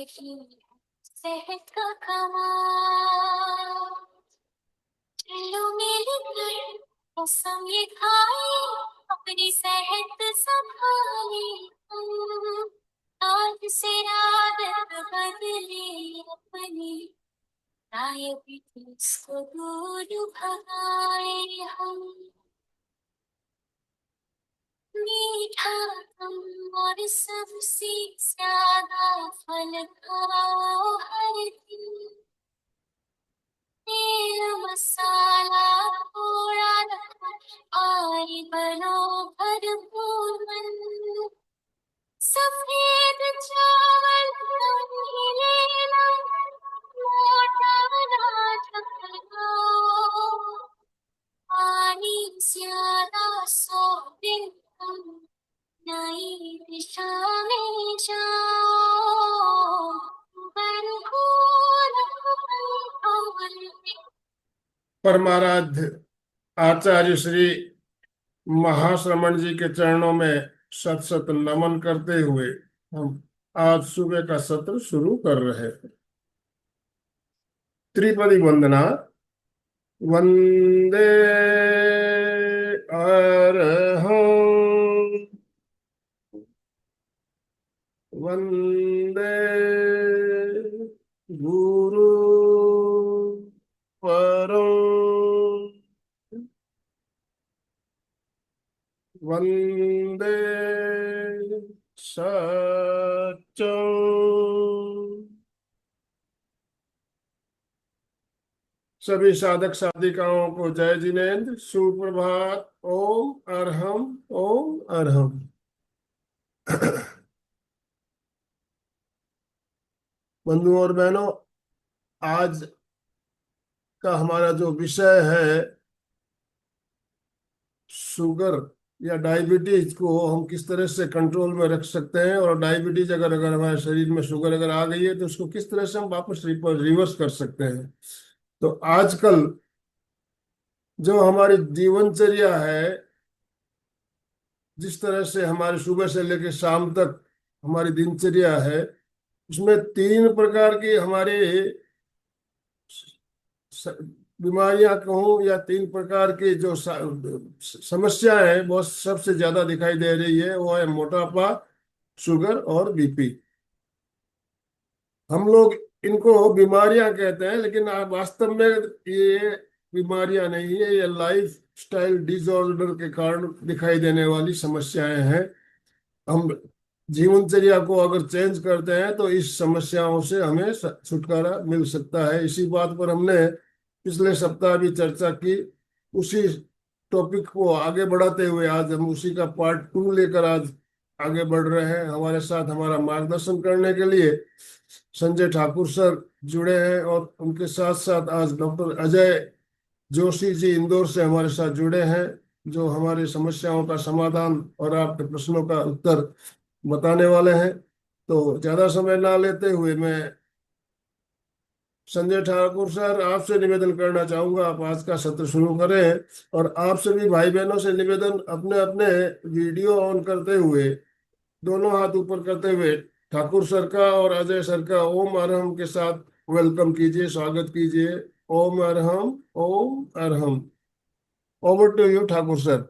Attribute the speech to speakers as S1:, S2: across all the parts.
S1: रही सेहत का कमाल। चलो मिलकर कसम ये खाए, अपनी सेहत संभाले हम। आज से आदत बदले अपनी, डायबिटीज को दूर भगाए हम। मीठा कम और सबसे ज्यादा फल खाओ हर दिन। तेल मसाला थोड़ा रखो और बनो भरपूर मन। सफेद चावल नहीं लेना, मोटा अनाज खाओ। पानी ज्यादा, 100 दिन कम, नई दिशा में जाओ। बरको रखो कंट्रोल में।
S2: परमाराध्य आचार्य श्री महाश्रमण जी के चरणों में शत शत नमन करते हुए हम आज सुबह का सत्र शुरू कर रहे हैं। त्रिपदी वंदना। वंदे अरहं वंदे गुरु परम वंदे सच्चं। सभी साधक साधिकाओं को जय जिनेन्द्र, सुप्रभात। ओम अरहम, ओम अरहम। बंधुओं और बहनों, आज का हमारा जो विषय है, शुगर या डायबिटीज को हम किस तरह से कंट्रोल में रख सकते हैं, और डायबिटीज अगर अगर हमारे शरीर में शुगर अगर आ गई है तो उसको किस तरह से हम वापस रिवर्स कर सकते हैं। तो आजकल जो हमारी जीवनचर्या है, जिस तरह से हमारे सुबह से लेकर शाम तक हमारी दिनचर्या है, उसमें 3 प्रकार की हमारी बीमारियां कहूं या 3 प्रकार की जो समस्याएं हैं वो सबसे ज्यादा दिखाई दे रही है। वो है मोटापा, शुगर और बीपी। हम लोग इनको बीमारियां कहते हैं, लेकिन वास्तव में ये बीमारियां नहीं है, ये लाइफ स्टाइल डिसऑर्डर के कारण दिखाई देने वाली समस्याएं हैं। हम जीवनचर्या को अगर चेंज करते हैं तो इस समस्याओं से हमें छुटकारा मिल सकता है। इसी बात पर हमने पिछले सप्ताह भी चर्चा की। उसी टॉपिक को आगे बढ़ाते हुए आज हम उसी का पार्ट 2 लेकर आज आगे बढ़ रहे हैं। हमारे साथ हमारा मार्गदर्शन करने के लिए संजय ठाकुर सर जुड़े हैं, और उनके साथ साथ आज डॉक्टर अजय जोशी जी इंदौर से हमारे साथ जुड़े हैं, जो हमारी समस्याओं का समाधान और आपके प्रश्नों का उत्तर बताने वाले हैं। तो ज्यादा समय ना लेते हुए मैं संजय ठाकुर सर आपसे निवेदन करना चाहूंगा, आप आज का सत्र शुरू करें। और आपसे भी भाई बहनों से निवेदन, अपने अपने वीडियो ऑन करते हुए, दोनों हाथ ऊपर करते हुए ठाकुर सर का और अजय सर का ओम अरहम के साथ वेलकम कीजिए, स्वागत कीजिए। ओम अरहम, ओम अरहम। Over to you Thakur sir.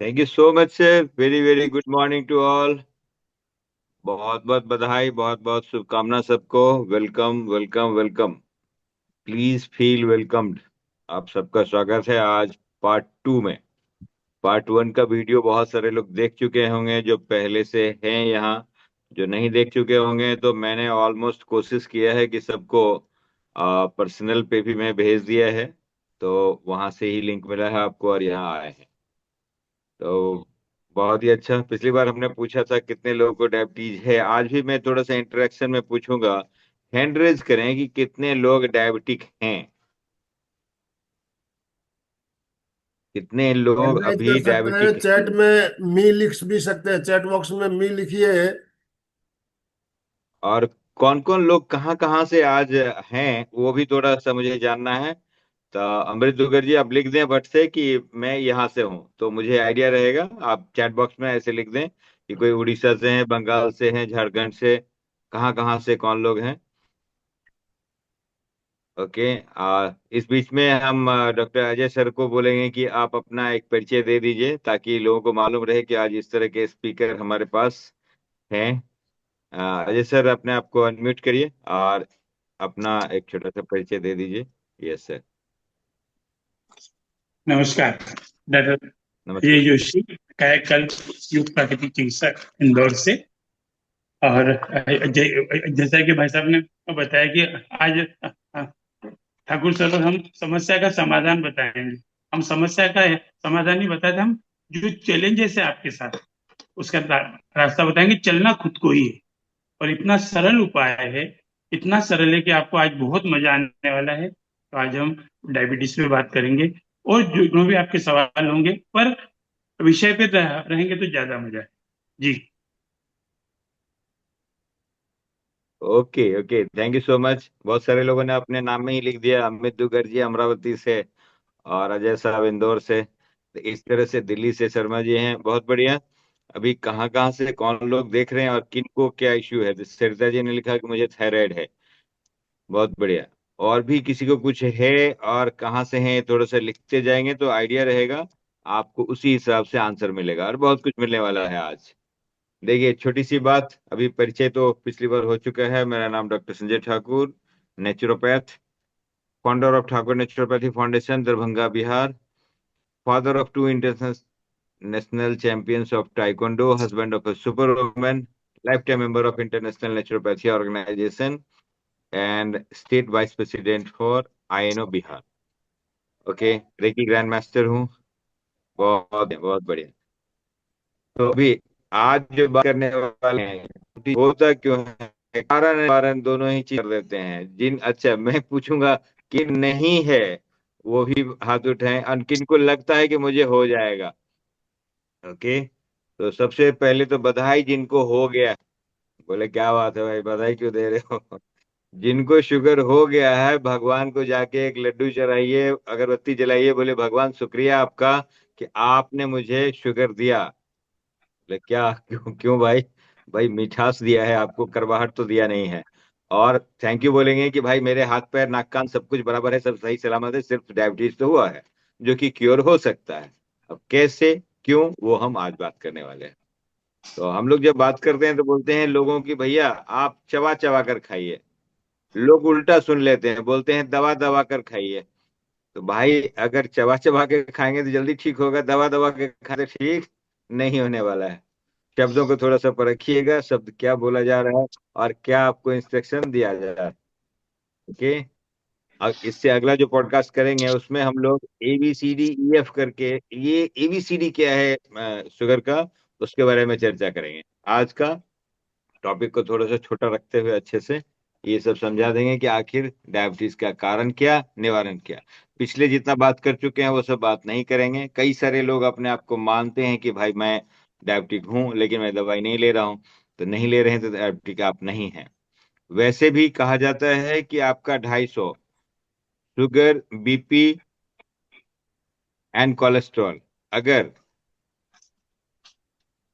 S3: Thank you so much sir. Very very good morning to all. बहुत बहुत बधाई, बहुत बहुत शुभकामना सबको। Welcome welcome welcome. Please feel welcomed. आप सबका स्वागत है आज पार्ट 2 में। पार्ट 1 का वीडियो बहुत सारे लोग देख चुके होंगे जो पहले से हैं यहाँ। जो नहीं देख चुके होंगे तो मैंने ऑलमोस्ट कोशिश किया है कि सबको पर्सनल पे भी मैं भेज दिया है। तो वहां से ही लिंक मिला है आपको और यहाँ आए हैं। तो बहुत ही अच्छा। पिछली बार हमने पूछा था कितने लोगों को डायबिटीज है। आज भी मैं थोड़ा सा इंटरेक्शन में पूछूंगा। हैंड रेज करें कि कितने लोग डायबिटिक हैं। कितने लोग
S2: एंड्राइड
S3: अभी
S2: कर सकते हैं,
S3: डायबिटिक
S2: चैट
S3: हैं।
S2: में मी लिख भी सकते हैं, चैट बॉक्स में मी लिखिए।
S3: और कौन कौन लोग कहाँ कहाँ से आज हैं वो भी थोड़ा सा मुझे जानना है। तो अमृत दुगर जी आप लिख दें बट से कि मैं यहाँ से हूँ, तो मुझे आइडिया रहेगा। आप चैट बॉक्स में ऐसे लिख दें कि कोई उड़ीसा से हैं, बंगाल से हैं, झारखंड से, कहाँ कहाँ से कौन लोग हैं। ओके। इस बीच में हम डॉक्टर अजय सर को बोलेंगे कि आप अपना एक परिचय दे दीजिए, ताकि लोगों को मालूम रहे कि आज इस तरह के स्पीकर हमारे पास हैं। अजय सर, अपने आप को अनम्यूट करिए और अपना एक छोटा सा परिचय दे दीजिए। Yes sir.
S4: नमस्कार। डॉक्टर
S3: नमस्ते
S4: अजय
S3: सर।
S4: जोशी, कायाकल्प युग प्राकृतिक चिकित्सक, इंदौर से। और जैसा कि भाई साहब ने बताया कि आज ठाकुर सर और हम समस्या का समाधान बताएंगे। हम समस्या का समाधान नहीं बताते, हम जो चैलेंजेस है आपके साथ उसका रास्ता बताएंगे। चलना खुद को ही है और इतना सरल उपाय है, इतना सरल है कि आपको आज बहुत मजा आने वाला है। तो आज हम डायबिटीज पे बात करेंगे और जो भी आपके सवाल होंगे, पर विषय पे रहेंगे तो ज्यादा मजा है जी।
S3: Okay okay, thank you so much. बहुत सारे लोगों ने अपने नाम में ही लिख दिया, अमित दुगर्जी अमरावती से और अजय साहब इंदौर से, तो इस तरह से दिल्ली से शर्मा जी हैं। बहुत बढ़िया। अभी कहाँ कहाँ से कौन लोग देख रहे हैं और किनको क्या इश्यू है? तो सरिता जी ने लिखा कि मुझे थायराइड है। बहुत बढ़िया। और भी किसी को कुछ है और कहाँ से है, थोड़ा सा लिखते जाएंगे तो आइडिया रहेगा, आपको उसी हिसाब से आंसर मिलेगा और बहुत कुछ मिलने वाला है आज। देखिए, छोटी सी बात, अभी परिचय तो पिछली बार हो चुका है। मेरा नाम doctor Sanjay Thakur, naturopath, founder of Thakur naturopathy foundation, Darbhanga, Bihar, father of two international national champions of taekwondo, husband of a superwoman, lifetime member of international naturopathy organization, and state vice president for INO Bihar. Okay, reiki grand master हूँ। बहुत बहुत बढ़िया। तो अभी आज जो बात करने वाले हैं, होता क्यों है, कारण निवारण दोनों ही चीज कर देते हैं। जिन, अच्छा मैं पूछूंगा कि नहीं है, वो भी हाथ उठाएं, और किनको लगता है कि मुझे हो जाएगा। ओके। तो सबसे पहले तो बधाई जिनको हो गया। बोले क्या बात है भाई, बधाई क्यों दे रहे हो? जिनको शुगर हो गया है, भगवान को जाके एक लड्डू चढ़ाइए, अगरबत्ती जलाइए, बोले भगवान शुक्रिया आपका कि आपने मुझे शुगर दिया। बोले क्या, क्यों क्यों भाई? भाई मिठास दिया है आपको, करवाहट तो दिया नहीं है। और थैंक यू बोलेंगे कि भाई मेरे हाथ पैर नाक कान सब कुछ बराबर है, सब सही सलामत है, सिर्फ डायबिटीज तो हुआ है, जो कि क्योर हो सकता है। अब कैसे, क्यों, वो हम आज बात करने वाले हैं। तो हम लोग जब बात करते हैं तो बोलते हैं लोगों की, भैया आप चबा चबा कर खाइए। लोग उल्टा सुन लेते हैं, बोलते हैं दवा दवा कर खाइए। तो भाई अगर चबा चबा के खाएंगे तो जल्दी ठीक होगा, दवा दवा के खाते ठीक नहीं होने वाला है। शब्दों को थोड़ा सा परखिएगा, शब्द क्या बोला जा रहा है और क्या आपको इंस्ट्रक्शन दिया जा रहा है। ओके। और इससे अगला जो पॉडकास्ट करेंगे उसमें हम लोग ABCDEF करके, ये ABCD क्या है शुगर का, उसके बारे में चर्चा करेंगे। आज का टॉपिक को थोड़ा सा छोटा रखते हुए अच्छे से ये सब समझा देंगे कि आखिर डायबिटीज का कारण क्या, निवारण क्या। पिछले जितना बात कर चुके हैं वो सब बात नहीं करेंगे। कई सारे लोग अपने आप को मानते हैं कि भाई मैं डायबिटिक हूं, लेकिन मैं दवाई नहीं ले रहा हूं। तो नहीं ले रहे हैं तो डायबिटिक आप नहीं हैं। वैसे भी कहा जाता है कि आपका 250 शुगर, BP एंड कोलेस्ट्रॉल अगर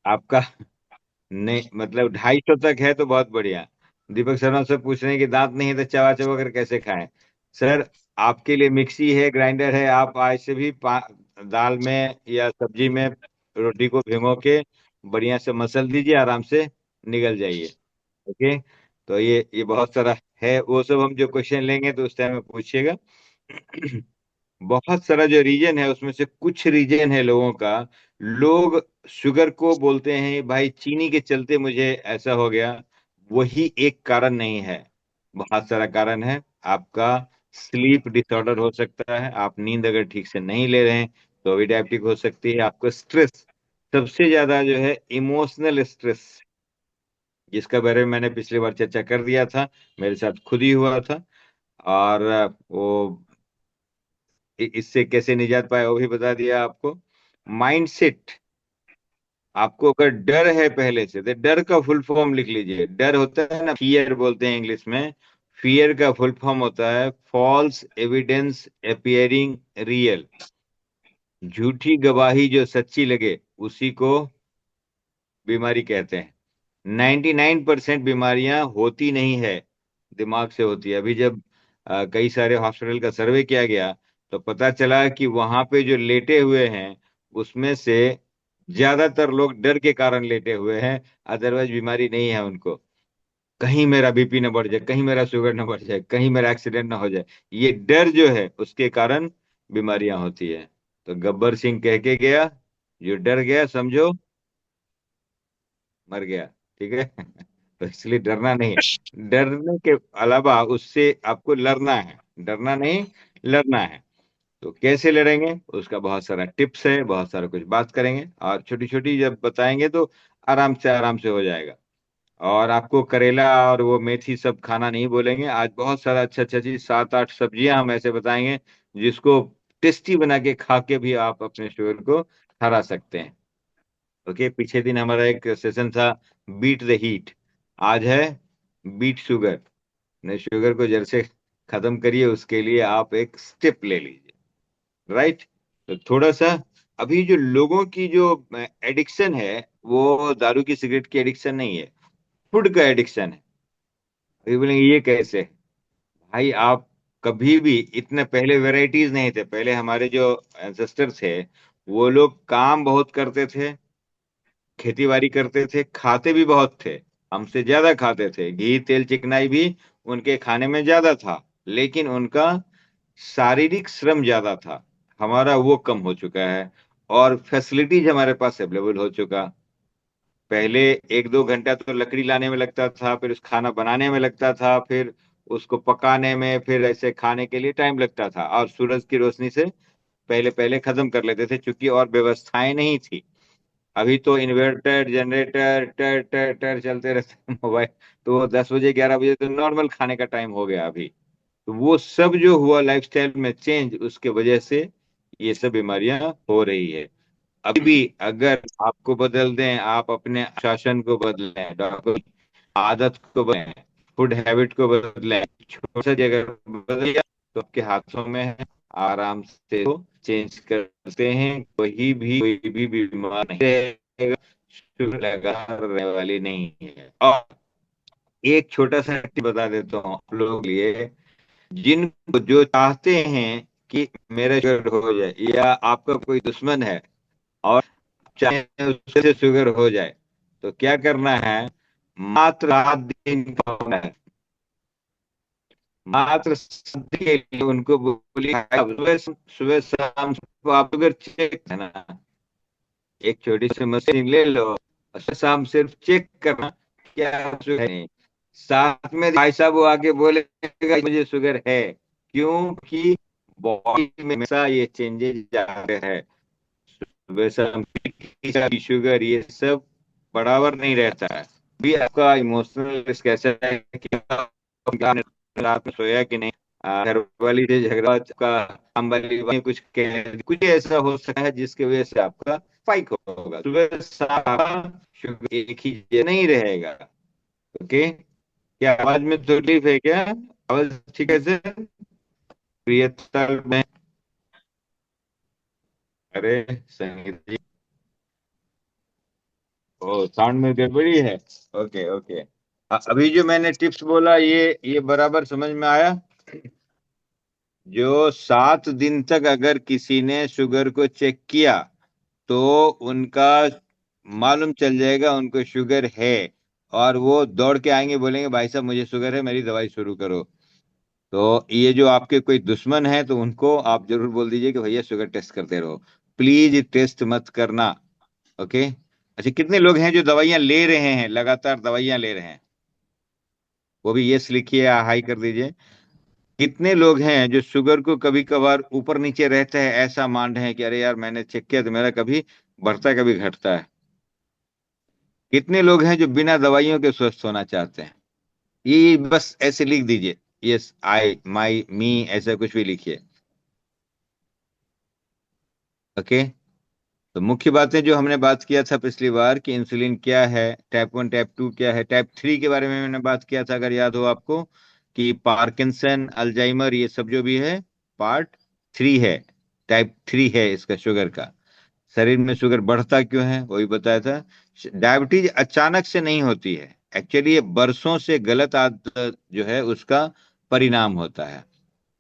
S3: आपका नहीं, मतलब 250 तक है तो बहुत बढ़िया। दीपक शर्मा से पूछ रहे हैं कि दांत नहीं है तो चबा चबा कर कैसे खाएं। सर, आपके लिए मिक्सी है, ग्राइंडर है, आप आज से भी दाल में या सब्जी में रोटी को भिगो के बढ़िया से मसल दीजिए, आराम से निगल जाइए। ओके। तो ये बहुत सारा है, वो सब हम जो क्वेश्चन लेंगे तो उस टाइम में पूछिएगा। बहुत सारा जो रीजन है उसमें से कुछ रीजन है लोगों का, लोग शुगर को बोलते हैं भाई चीनी के चलते मुझे ऐसा हो गया। वही एक कारण नहीं है, बहुत सारा कारण है। आपका स्लीप डिसऑर्डर हो सकता है, आप नींद अगर ठीक से नहीं ले रहे हैं तो भी डायबिटिक हो सकती है। आपको स्ट्रेस, सबसे ज्यादा जो है इमोशनल स्ट्रेस, जिसका बारे में मैंने पिछली बार चर्चा कर दिया था, मेरे साथ खुद ही हुआ था। और वो इससे कैसे निजात पाए वो भी बता दिया आपको। माइंडसेट, आपको अगर डर है पहले से तो डर का फुल फॉर्म लिख लीजिए। डर होता है ना, फियर बोलते हैं इंग्लिश में। फियर का फुल फॉर्म होता है फॉल्स एविडेंस अपियरिंग रियल। झूठी गवाही जो सच्ची लगे उसी को बीमारी कहते हैं। 99% बीमारियां होती नहीं है, दिमाग से होती है। अभी जब कई सारे हॉस्पिटल का सर्वे किया गया तो पता चला कि वहां पे जो लेटे हुए हैं उसमें से ज्यादातर लोग डर के कारण लेटे हुए हैं, अदरवाइज बीमारी नहीं है उनको। कहीं मेरा बीपी न बढ़ जाए, कहीं मेरा शुगर न बढ़ जाए, कहीं मेरा एक्सीडेंट ना हो जाए, ये डर जो है उसके कारण बीमारियां होती है। तो गब्बर सिंह कह के गया, जो डर गया समझो मर गया। ठीक है। तो इसलिए डरना नहीं, डरने के अलावा उससे आपको लड़ना है, डरना नहीं लड़ना है। तो कैसे लड़ेंगे उसका बहुत सारा टिप्स है, बहुत सारा कुछ बात करेंगे, और छोटी छोटी जब बताएंगे तो आराम से हो जाएगा। और आपको करेला और वो मेथी सब खाना नहीं बोलेंगे। आज बहुत सारा अच्छा अच्छा चीज, 7-8 सब्जियां हम ऐसे बताएंगे जिसको टेस्टी बना के खा के भी आप अपने शुगर को हरा सकते हैं। ओके, पीछे दिन हमारा एक सेशन था बीट द हीट, आज है बीट शुगर। ने शुगर को जड़ से खत्म करिए, उसके लिए आप एक स्टेप ले लीजिए। राइट। तो थोड़ा सा, अभी जो लोगों की जो एडिक्शन है वो दारू की सिगरेट की एडिक्शन नहीं है, फूड का एडिक्शन है। अभी बोलेंगे ये कैसे? भाई आप कभी भी, इतने पहले वेराइटीज नहीं थे, पहले हमारे जो एंसेस्टर थे वो लोग काम बहुत करते थे, खेती बाड़ी करते थे, खाते भी बहुत थे, हमसे ज्यादा खाते थे, घी तेल चिकनाई भी उनके खाने में ज्यादा था, लेकिन उनका शारीरिक श्रम ज्यादा था। हमारा वो कम हो चुका है, और फैसिलिटीज हमारे पास अवेलेबल हो चुका। पहले 1-2 घंटा तो लकड़ी लाने में लगता था, फिर उस खाना बनाने में लगता था, फिर उसको पकाने में, फिर ऐसे खाने के लिए टाइम लगता था, और सूरज की रोशनी से पहले पहले खत्म कर लेते थे, क्योंकि और व्यवस्थाएं नहीं थी। अभी तो इन्वर्टर जनरेटर टर टर टर चलते रहते हैं मोबाइल, तो वो 10 बजे 11 बजे तो नॉर्मल खाने का टाइम हो गया अभी। तो वो सब जो हुआ लाइफस्टाइल में चेंज, उसके वजह से ये सब बीमारियां हो रही है। अभी भी अगर आपको बदल दें, आप अपने शासन को बदलें, डॉक्टर आदत को बदलें, फूड हैबिट को बदलें, छोटा सा जगह बदल गया तो आपके हाथों में है, आराम से चेंज करते हैं। कोई भी बीमार नहीं रहेगा, शुगर लगा रहने वाली नहीं है। और एक छोटा सा टिप बता देता हूँ आप लोगों के लिए, जिन जो चाहते हैं कि मेरा शुगर हो जाए, या आपका कोई दुश्मन है और चाहे उससे शुगर हो जाए, तो क्या करना है? मात्र 7 दिन का होना है, मात्र 7 दिन के लिए उनको बोलिए सुबह सुबह शाम को आप शुगर चेक है ना, एक छोटी सी मशीन ले लो और सुबह शाम सिर्फ चेक करना क्या शुगर है। नहीं, साथ में भाई साहब वो आके बोलेगा मुझे शुगर है, क्योंकि बॉडी में हमेशा ये चेंजेस आते हैं। सुबह शाम की शुगर ये सब बराबर नहीं रहता है। भी आपका इमोशनल रिस्क कैसा है कि आपने रात में सोया कि नहीं, घर वाली से झगड़ा, का काम वाली वही कुछ कुछ ऐसा हो सकता है जिसकी वजह से आपका स्पाइक होगा। सुबह शाम शुगर एक ही जैसा नहीं रहेगा। ओके, क्या आवाज में तकलीफ है क्या? आवाज ठीक है सर? प्रियता में, अरे संगीत जी, ओ साउंड में गड़बड़ी है। Okay okay. अभी जो मैंने टिप्स बोला ये बराबर समझ में आया? जो 7 दिन तक अगर किसी ने शुगर को चेक किया तो उनका मालूम चल जाएगा उनको शुगर है, और वो दौड़ के आएंगे, बोलेंगे भाई साहब मुझे शुगर है, मेरी दवाई शुरू करो। तो ये जो आपके कोई दुश्मन है तो उनको आप जरूर बोल दीजिए कि भैया शुगर टेस्ट करते रहो, प्लीज टेस्ट मत करना। ओके। अच्छा, कितने लोग हैं जो दवाइयां ले रहे हैं, लगातार दवाइयां ले रहे हैं? वो भी यस लिखिए या हाई कर दीजिए। कितने लोग हैं जो शुगर को कभी कभार ऊपर नीचे रहता है ऐसा मान रहे हैं कि अरे यार मैंने चेक किया तो मेरा कभी बढ़ता है कभी घटता है? कितने लोग हैं जो बिना दवाइयों के स्वस्थ होना चाहते हैं? ये बस ऐसे लिख दीजिए, यस आई माई मी, ऐसा कुछ भी लिखिए। ओके। तो मुख्य बातें जो हमने बात किया था पिछली बार कि इंसुलिन क्या है, टाइप 1 टाइप 2 क्या है, टाइप 3 के बारे में मैंने बात किया था अगर याद हो आपको, कि पार्किंसन अल्जाइमर ये सब जो भी है पार्ट 3 है, टाइप 3 है इसका शुगर का। शरीर में शुगर बढ़ता क्यों है वही बताया था। डायबिटीज अचानक से नहीं होती है, एक्चुअली ये बरसों से गलत आदत जो है उसका परिणाम होता है।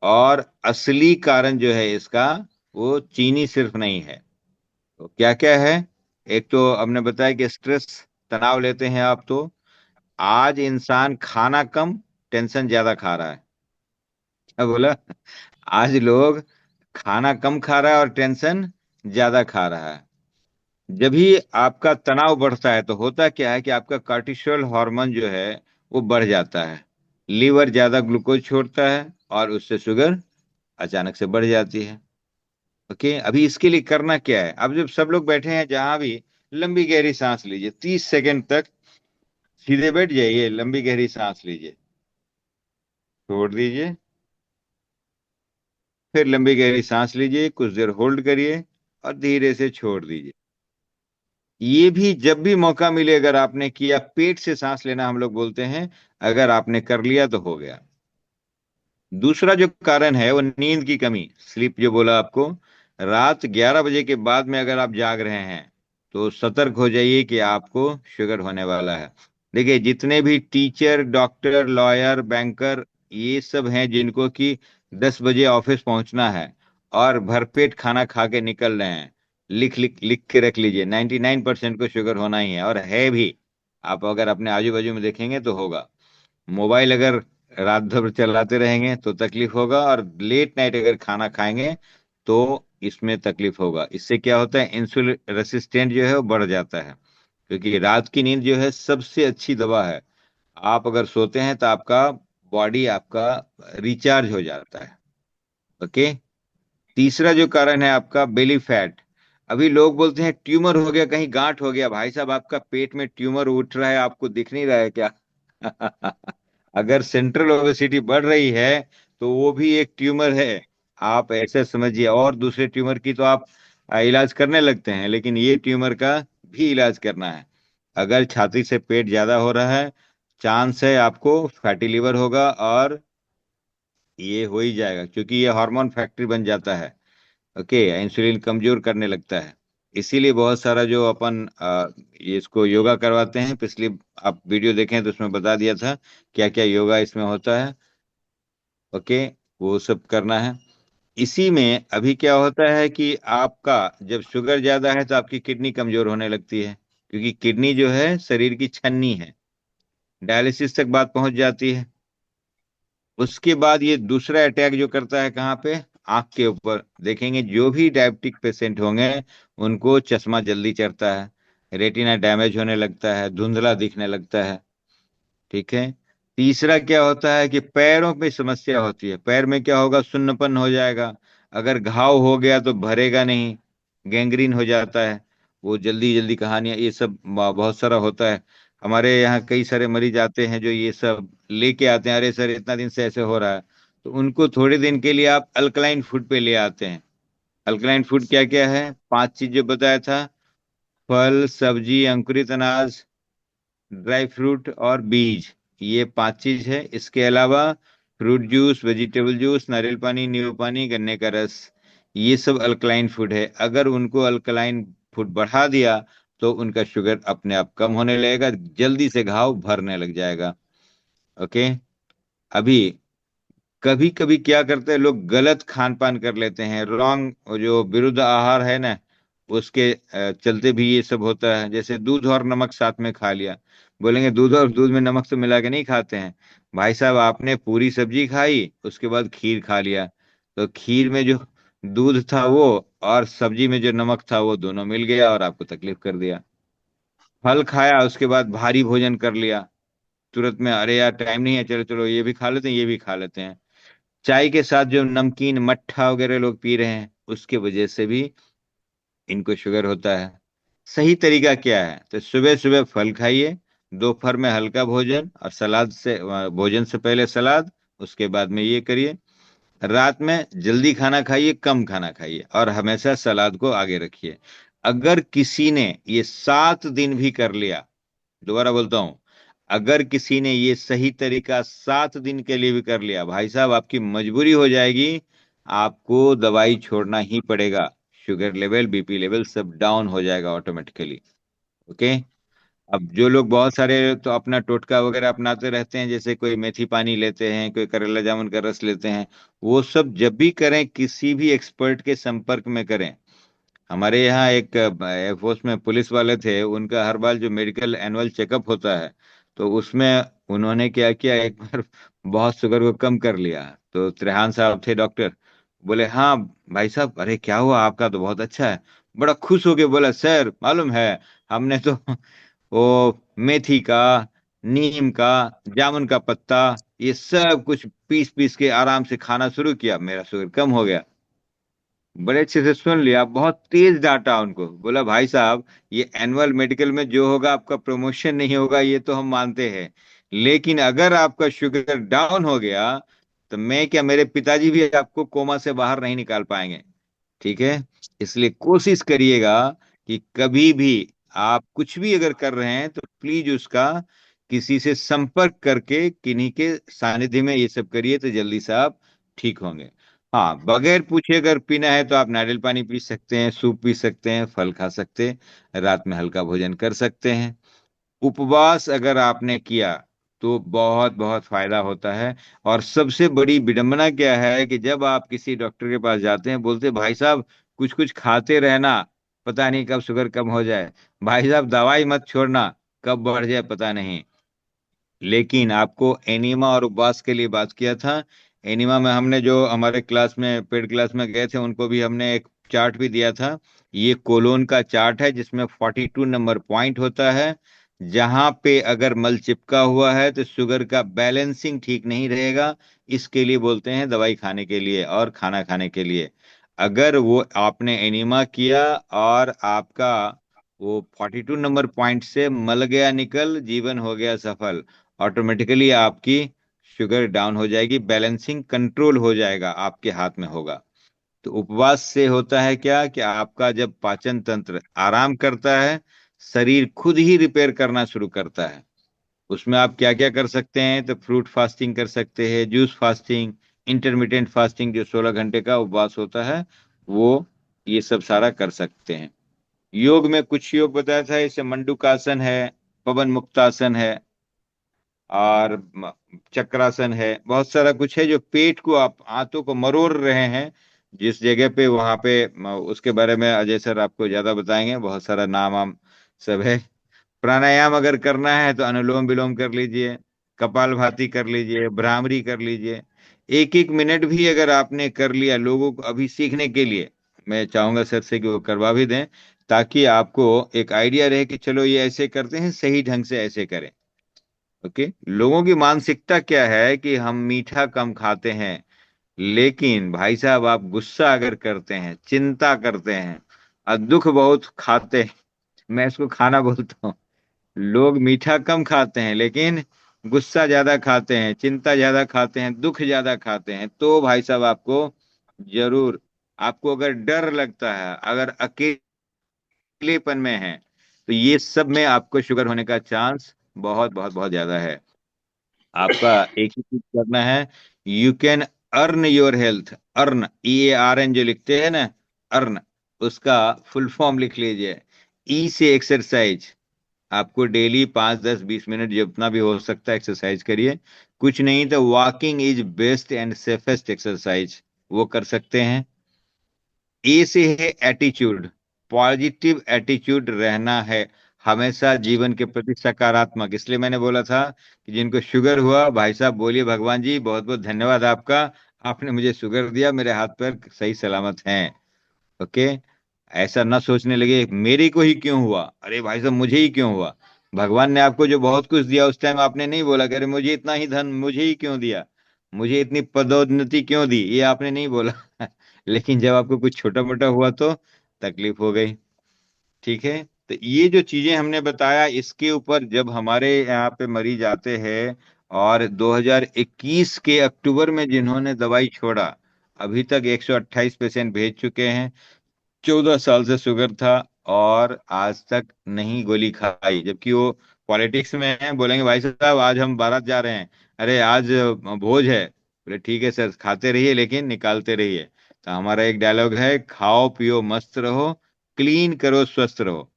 S3: और असली कारण जो है इसका, वो चीनी सिर्फ नहीं है। तो क्या क्या है? एक तो हमने बताया कि स्ट्रेस, तनाव लेते हैं आप तो। आज इंसान खाना कम, टेंशन ज्यादा खा रहा है। क्या बोला? आज लोग खाना कम खा रहा है और टेंशन ज्यादा खा रहा है। जब भी आपका तनाव बढ़ता है तो होता क्या है कि आपका कार्टिसोल हार्मोन जो है वो बढ़ जाता है, लीवर ज्यादा ग्लूकोज छोड़ता है और उससे शुगर अचानक से बढ़ जाती है। ओके, अभी इसके लिए करना क्या है? अब जब सब लोग बैठे हैं जहां भी, लंबी गहरी सांस लीजिए 30 सेकंड तक, सीधे बैठ जाइए, लंबी गहरी सांस लीजिए, छोड़ दीजिए, फिर लंबी गहरी सांस लीजिए, कुछ देर होल्ड करिए और धीरे से छोड़ दीजिए। ये भी जब भी मौका मिले अगर आपने किया, पेट से सांस लेना हम लोग बोलते हैं, अगर आपने कर लिया तो हो गया। दूसरा जो कारण है वो नींद की कमी, स्लीप जो बोला आपको। रात 11 बजे के बाद में अगर आप जाग रहे हैं तो सतर्क हो जाइए कि आपको शुगर होने वाला है। देखिए, जितने भी टीचर, डॉक्टर, लॉयर, बैंकर, ये सब हैं जिनको कि 10 बजे ऑफिस पहुंचना है और भरपेट खाना खा के निकल रहे हैं, लिख लिख लिख के रख लीजिए, 99% को शुगर होना ही है और है भी। आप अगर अपने आजू बाजू में देखेंगे तो होगा। मोबाइल अगर रात भर चलाते रहेंगे तो तकलीफ होगा, और लेट नाइट अगर खाना खाएंगे तो इसमें तकलीफ होगा। इससे क्या होता है, इंसुलिन रेसिस्टेंट जो है वो बढ़ जाता है, क्योंकि रात की नींद जो है सबसे अच्छी दवा है। आप अगर सोते हैं तो आपका बॉडी आपका रिचार्ज हो जाता है। ओके। तीसरा जो कारण है आपका बेली फैट। अभी लोग बोलते हैं ट्यूमर हो गया, कहीं गांठ हो गया। भाई साहब, आपका पेट में ट्यूमर उठ रहा है, आपको दिख नहीं रहा है क्या? अगर सेंट्रल ओबेसिटी बढ़ रही है तो वो भी एक ट्यूमर है। आप ऐसे समझिए, और दूसरे ट्यूमर की तो आप इलाज करने लगते हैं, लेकिन ये ट्यूमर का भी इलाज करना है। अगर छाती से पेट ज्यादा हो रहा है, चांस है आपको फैटी लिवर होगा, और ये हो ही जाएगा क्योंकि ये हार्मोन फैक्ट्री बन जाता है। ओके, इंसुलिन कमजोर करने लगता है। इसीलिए बहुत सारा जो अपन ये इसको योगा करवाते हैं, पिछली आप वीडियो देखें तो उसमें बता दिया था क्या क्या योगा इसमें होता है। ओके, वो सब करना है। इसी में अभी क्या होता है कि आपका जब शुगर ज्यादा है तो आपकी किडनी कमजोर होने लगती है, क्योंकि किडनी जो है शरीर की छन्नी है, डायलिसिस तक बात पहुंच जाती है। उसके बाद ये दूसरा अटैक जो करता है कहाँ पे, आंख के ऊपर। देखेंगे जो भी डायबिटिक पेशेंट होंगे उनको चश्मा जल्दी चढ़ता है, रेटिना डैमेज होने लगता है, धुंधला दिखने लगता है। ठीक है। तीसरा क्या होता है कि पैरों में समस्या होती है। पैर में क्या होगा, सुन्नपन हो जाएगा। अगर घाव हो गया तो भरेगा नहीं, गैंग्रीन हो जाता है। वो जल्दी जल्दी कहानियां ये सब बहुत सारा होता है। हमारे यहाँ कई सारे मरीज आते हैं जो ये सब लेके आते हैं, अरे सर इतना दिन से ऐसे हो रहा है। तो उनको थोड़े दिन के लिए आप अल्कलाइन फूड पे ले आते हैं। अल्कलाइन फूड क्या क्या है? 5 चीज जो बताया था, फल, सब्जी, अंकुरित अनाज, ड्राई फ्रूट और बीज, ये 5 चीज है। इसके अलावा फ्रूट जूस, वेजिटेबल जूस, नारियल पानी, नींबू पानी, गन्ने का रस, ये सब अल्कलाइन फूड है। अगर उनको अल्कलाइन फूड बढ़ा दिया तो उनका शुगर अपने आप कम होने लगेगा, जल्दी से घाव भरने लग जाएगा। ओके। अभी कभी कभी क्या करते हैं लोग, गलत खान पान कर लेते हैं, रॉन्ग जो विरुद्ध आहार है ना, उसके चलते भी ये सब होता है। जैसे दूध और नमक साथ में खा लिया। बोलेंगे दूध और दूध में नमक तो मिला के नहीं खाते हैं। भाई साहब, आपने पूरी सब्जी खाई, उसके बाद खीर खा लिया, तो खीर में जो दूध था वो, और सब्जी में जो नमक था वो, दोनों मिल गया और आपको तकलीफ कर दिया। फल खाया, उसके बाद भारी भोजन कर लिया, तुरंत में अरे यार टाइम नहीं है, चलो चलो ये भी खा लेते हैं, ये भी खा लेते हैं। चाय के साथ जो नमकीन मट्ठा वगैरह लोग पी रहे हैं, उसके वजह से भी इनको शुगर होता है। सही तरीका क्या है? तो सुबह सुबह फल खाइए, दोपहर में हल्का भोजन, और सलाद से भोजन से पहले सलाद, उसके बाद में ये करिए। रात में जल्दी खाना खाइए, कम खाना खाइए, और हमेशा सलाद को आगे रखिए। अगर किसी ने ये 7 दिन भी कर लिया, दोबारा बोलता हूं, अगर किसी ने ये सही तरीका 7 दिन के लिए भी कर लिया, भाई साहब आपकी मजबूरी हो जाएगी, आपको दवाई छोड़ना ही पड़ेगा। शुगर लेवल, बीपी लेवल सब डाउन हो जाएगा ऑटोमेटिकली। ओके। अब जो लोग बहुत सारे तो अपना टोटका वगैरह अपनाते रहते हैं, जैसे कोई मेथी पानी लेते हैं, कोई करेला जामुन का रस लेते हैं, वो सब जब भी करें किसी भी एक्सपर्ट के संपर्क में करें। हमारे यहाँ एक एयरफोर्स में पुलिस वाले थे, उनका हर बार जो मेडिकल एनुअल चेकअप होता है, तो उसमें उन्होंने क्या किया, एक बार बहुत शुगर को कम कर लिया। तो त्रेहान साहब थे डॉक्टर, बोले हाँ भाई साहब, अरे क्या हुआ, आपका तो बहुत अच्छा है। बड़ा खुश हो के बोला, सर मालूम है, हमने तो वो मेथी का, नीम का, जामुन का पत्ता, ये सब कुछ पीस पीस के आराम से खाना शुरू किया, मेरा शुगर कम हो गया। बड़े अच्छे से सुन लिया, बहुत तेज डांटा उनको, बोला भाई साहब, ये एनुअल मेडिकल में जो होगा आपका प्रमोशन नहीं होगा, ये तो हम मानते हैं, लेकिन अगर आपका शुगर डाउन हो गया तो मैं क्या, मेरे पिताजी भी आपको कोमा से बाहर नहीं निकाल पाएंगे। ठीक है, इसलिए कोशिश करिएगा कि कभी भी आप कुछ भी अगर कर रहे हैं तो प्लीज उसका किसी से संपर्क करके किन्हीं के सानिध्य में ये सब करिए, तो जल्दी से आप ठीक होंगे। हाँ, बगैर पूछे अगर पीना है तो आप नारियल पानी पी सकते हैं, सूप पी सकते हैं, फल खा सकते हैं, रात में हल्का भोजन कर सकते हैं। उपवास अगर आपने किया तो बहुत बहुत फायदा होता है। और सबसे बड़ी विडंबना क्या है कि जब आप किसी डॉक्टर के पास जाते हैं, बोलते भाई साहब कुछ कुछ खाते रहना, पता नहीं कब शुगर कम हो जाए, भाई साहब दवाई मत छोड़ना, कब बढ़ जाए पता नहीं। लेकिन आपको एनीमा और उपवास के लिए बात किया था। एनीमा में हमने जो हमारे क्लास में पेड क्लास में गए थे, उनको भी हमने एक चार्ट भी दिया था। ये कोलोन का चार्ट है जिसमें 42 नंबर पॉइंट होता है। जहां पे अगर मल चिपका हुआ है तो शुगर का बैलेंसिंग ठीक नहीं रहेगा, इसके लिए बोलते हैं दवाई खाने के लिए और खाना खाने के लिए। अगर वो आपने एनीमा किया और आपका वो 42 नंबर पॉइंट से मल गया निकल, जीवन हो गया सफल। ऑटोमेटिकली आपकी शुगर डाउन हो जाएगी, बैलेंसिंग कंट्रोल हो जाएगा, आपके हाथ में होगा। तो उपवास से होता है क्या कि आपका जब पाचन तंत्र आराम करता है, शरीर खुद ही रिपेयर करना शुरू करता है। उसमें आप क्या क्या कर सकते हैं, तो फ्रूट फास्टिंग कर सकते हैं, जूस फास्टिंग, इंटरमीडिएंट फास्टिंग जो 16 घंटे का उपवास होता है, वो ये सब सारा कर सकते हैं। योग में कुछ योग बताया था, जैसे मंडूकासन है, पवन मुक्तासन है, और चक्रासन है, बहुत सारा कुछ है जो पेट को, आप आंतों को मरोड़ रहे हैं जिस जगह पे, वहां पे उसके बारे में अजय सर आपको ज्यादा बताएंगे, बहुत सारा नाम वाम सब है। प्राणायाम अगर करना है तो अनुलोम विलोम कर लीजिए, कपालभाति कर लीजिए, भ्रामरी कर लीजिए। एक एक मिनट भी अगर आपने कर लिया, लोगों को अभी सीखने के लिए मैं चाहूंगा सर से कि वो करवा भी दें, ताकि आपको एक आइडिया रहे कि चलो ये ऐसे करते हैं, सही ढंग से ऐसे करें। ओके, लोगों की मानसिकता क्या है कि हम मीठा कम खाते हैं, लेकिन भाई साहब आप गुस्सा अगर करते हैं, चिंता करते हैं और दुख बहुत खाते हैं, मैं इसको खाना बोलता हूँ, लोग मीठा कम खाते हैं लेकिन गुस्सा ज्यादा खाते हैं, चिंता ज्यादा खाते हैं, दुख ज्यादा खाते हैं, तो भाई साहब आपको जरूर, आपको अगर डर लगता है, अगर अकेलेपन में है, तो ये सब में आपको शुगर होने का चांस बहुत बहुत बहुत ज्यादा है। आपका एक ही चीज करना है, you can earn your health. Earn, EARN जो लिखते हैं ना, अर्न, उसका फुल फॉर्म लिख लीजिए। ई से एक्सरसाइज, आपको डेली 5 10 20 मिनट जितना भी हो सकता है एक्सरसाइज करिए। कुछ नहीं तो walking is best and safest exercise, वो कर सकते हैं। ए से है एटीट्यूड, पॉजिटिव एटीट्यूड रहना है, हमेशा जीवन के प्रति सकारात्मक। इसलिए मैंने बोला था कि जिनको शुगर हुआ, भाई साहब बोलिए भगवान जी बहुत बहुत धन्यवाद आपका, आपने मुझे शुगर दिया, मेरे हाथ पैर सही सलामत हैं। ओके, ऐसा ना सोचने लगे मेरे को ही क्यों हुआ, अरे भाई साहब मुझे ही क्यों हुआ। भगवान ने आपको जो बहुत कुछ दिया, उस टाइम आपने नहीं बोला कि अरे मुझे इतना ही धन मुझे ही क्यों दिया, मुझे इतनी पदोन्नति क्यों दी, ये आपने नहीं बोला। लेकिन जब आपको कुछ छोटा मोटा हुआ तो तकलीफ हो गई। ठीक है, तो ये जो चीजें हमने बताया, इसके ऊपर जब हमारे यहाँ पे मरीज आते हैं, और 2021 के अक्टूबर में जिन्होंने दवाई छोड़ा, अभी तक 128 पेशेंट भेज चुके हैं। 14 साल से शुगर था और आज तक नहीं गोली खाई, जबकि वो पॉलिटिक्स में है, बोलेंगे भाई साहब आज हम बारात जा रहे हैं, अरे आज भोज है, बोले ठीक है सर, खाते रहिए लेकिन निकालते रहिए। तो हमारा एक डायलॉग है, खाओ पियो मस्त रहो, क्लीन करो स्वस्थ रहो।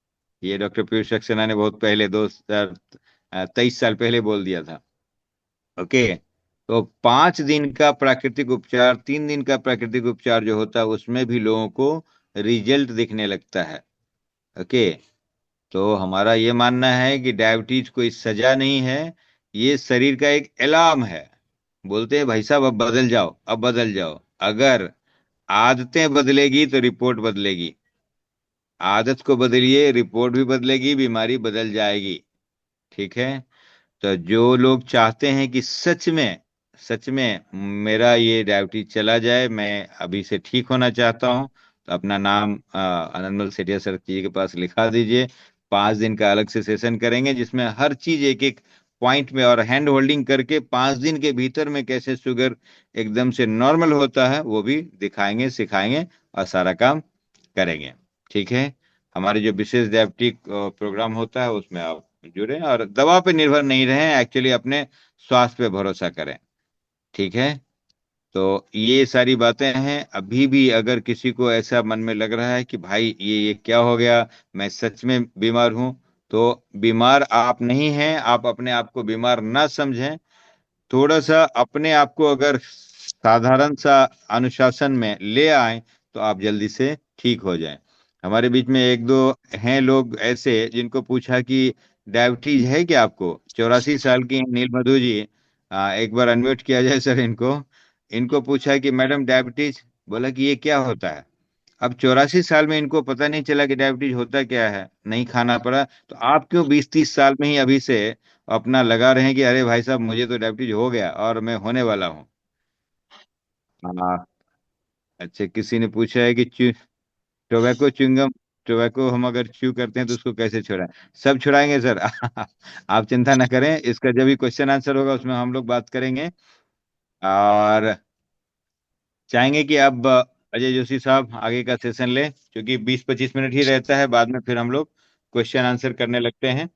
S3: ये डॉक्टर पीयूष सक्सेना ने बहुत पहले 2023 साल पहले बोल दिया था। ओके। तो 5 दिन का प्राकृतिक उपचार, 3 दिन का प्राकृतिक उपचार जो होता है उसमें भी लोगों को रिजल्ट दिखने लगता है। ओके। तो हमारा ये मानना है कि डायबिटीज कोई सजा नहीं है, ये शरीर का एक अलार्म है। बोलते हैं भाई साहब अब बदल जाओ, अब बदल जाओ। अगर आदतें बदलेगी तो रिपोर्ट बदलेगी। आदत को बदलिए, रिपोर्ट भी बदलेगी, बीमारी बदल जाएगी। ठीक है। तो जो लोग चाहते हैं कि सच में मेरा ये डायबिटीज चला जाए, मैं अभी से ठीक होना चाहता हूँ, तो अपना नाम आनंदमल सेठिया सर जी के पास लिखा दीजिए। 5 दिन का अलग से सेशन करेंगे जिसमें हर चीज एक एक पॉइंट में और हैंड होल्डिंग करके 5 दिन के भीतर में कैसे शुगर एकदम से नॉर्मल होता है वो भी दिखाएंगे, सिखाएंगे और सारा काम करेंगे। ठीक है। हमारे जो विशेष डायबिटिक प्रोग्राम होता है उसमें आप जुड़े और दवा पे निर्भर नहीं रहें, एक्चुअली अपने स्वास्थ्य पे भरोसा करें। ठीक है। तो ये सारी बातें हैं। अभी भी अगर किसी को ऐसा मन में लग रहा है कि भाई ये क्या हो गया, मैं सच में बीमार हूं, तो बीमार आप नहीं हैं। आप अपने आप को बीमार ना समझें। थोड़ा सा अपने आप को अगर साधारण सा अनुशासन में ले आए तो आप जल्दी से ठीक हो जाएं। हमारे बीच में एक दो हैं लोग ऐसे जिनको पूछा कि डायबिटीज है क्या आपको। 84 साल की हैं नील मधु जी। एक बार अनम्यूट किया जाए सर इनको। इनको पूछा कि मैडम डायबिटीज, बोला कि ये क्या होता है। अब 84 साल में इनको पता नहीं चला कि डायबिटीज होता क्या है, नहीं खाना पड़ा। तो आप क्यों 20-30 साल में ही अभी से अपना लगा रहे हैं कि अरे भाई साहब मुझे तो डायबिटीज हो गया और मैं होने वाला हूँ। हाँ। अच्छा, किसी ने पूछा है कि टोबैको च्युइंगम, टोबैको हम अगर च्यू करते हैं तो उसको कैसे छुड़ाएं। सब छुड़ाएंगे सर। आप चिंता ना करें, इसका जब भी क्वेश्चन आंसर होगा उसमें हम लोग बात करेंगे। और चाहेंगे कि अब अजय जोशी साहब आगे का सेशन लें, क्योंकि 20-25 मिनट ही रहता है, बाद में फिर हम लोग क्वेश्चन आंसर करने लगते हैं।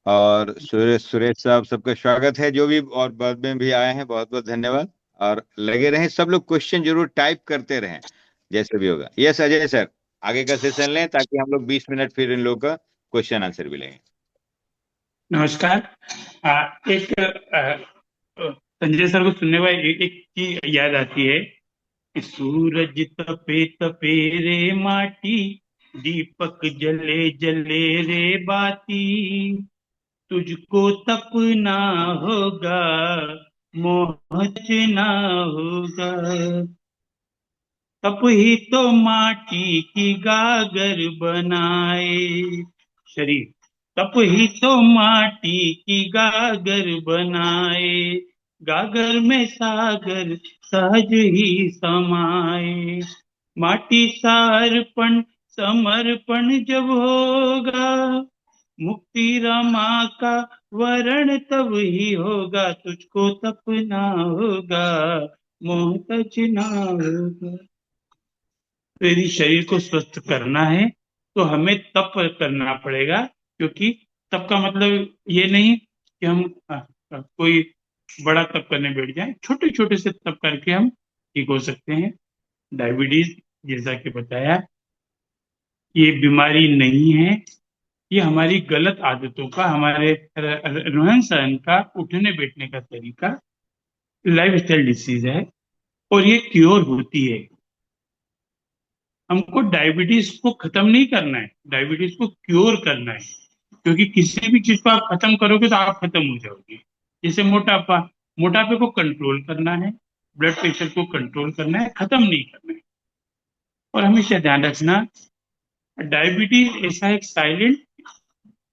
S3: और सुरेश सुरेश साहब, सबका स्वागत है, जो भी और बाद में भी आए हैं बहुत बहुत धन्यवाद। और लगे रहें सब लोग, क्वेश्चन जरूर टाइप करते रहें जैसे भी होगा। यस अजय सर, आगे का सेशन लें ताकि हम लोग 20 मिनट फिर इन लोगों का क्वेश्चन आंसर भी लेंगे।
S4: नमस्कार। एक संजय सर को सुनने वाली एक चीज याद आती है कि सूरज तपे तपे रे माटी, दीपक जले जले रे बाती, तुझको तपना होगा, मोहना होगा। तप ही तो माटी की गागर बनाए शरीर, तप ही तो माटी की गागर बनाए, गागर में सागर सहज ही समाए। माटी सार्पण समर्पण जब होगा, मुक्ति रमा का वरण तब ही होगा। तुझको तपना होगा, मोह तजना होगा। तो यदि शरीर को स्वस्थ करना है तो हमें तप करना पड़ेगा, क्योंकि तप का मतलब ये नहीं कि हम कोई बड़ा तप करने बैठ जाएं। छोटे छोटे से तप करके हम ठीक हो सकते हैं। डायबिटीज, जैसा कि बताया, ये बीमारी नहीं है, ये हमारी गलत आदतों का, हमारे रहन सहन का, उठने बैठने का तरीका, लाइफ स्टाइल डिसीज है, और ये क्योर होती है। हमको डायबिटीज को खत्म नहीं करना है, डायबिटीज को क्योर करना है। क्योंकि किसी भी चीज को आप खत्म करोगे तो आप खत्म हो जाओगे। जैसे मोटापा, मोटापे को कंट्रोल करना है, ब्लड प्रेशर को कंट्रोल करना है, खत्म नहीं करना है। और हमेशा ध्यान रखना, डायबिटीज ऐसा एक साइलेंट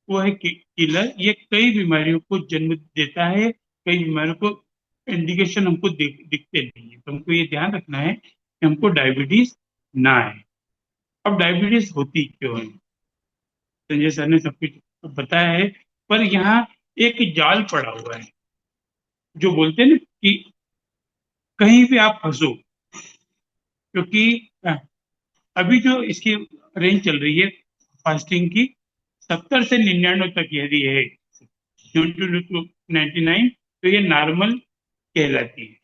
S4: वो है किलर। ये कई बीमारियों को जन्म देता है, कई बीमारियों को इंडिकेशन हमको दिखते नहीं है। तो हमको ये ध्यान रखना है कि हमको डायबिटीज ना आए। अब डायबिटीज होती क्यों है, संजय सर ने सब कुछ बताया है, पर यहाँ एक जाल पड़ा हुआ है। जो बोलते हैं ना कि कहीं भी आप फंसो, क्योंकि अभी जो इसकी रेंज चल रही है फास्टिंग की, 70 से 99 तक यदि है, 99 तो ये नॉर्मल कहलाती है।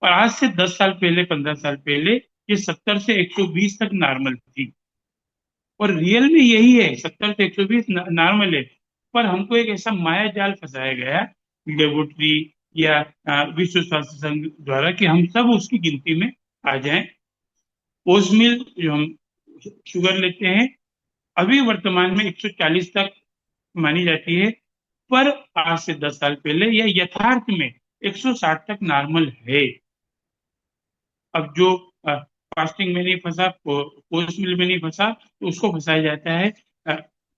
S4: और आज से 10 साल पहले, 15 साल पहले, ये 70 से 120 तक नॉर्मल थी। और रियल में यही है, 70 से 120 नॉर्मल है। पर हमको एक ऐसा माया जाल फंसाया गया लेबोरेटरी या विश्व स्वास्थ्य संघ द्वारा कि हम सब उसकी गिनती में आ जाएं। ओस मिल जो हम शुगर लेते हैं अभी वर्तमान में 140 तक मानी जाती है, पर आज से 10 साल पहले यह यथार्थ में 160 तक नॉर्मल है। अब जो फास्टिंग में नहीं फंसा, पोस्ट मिल में नहीं फंसा, तो उसको फंसाया जाता है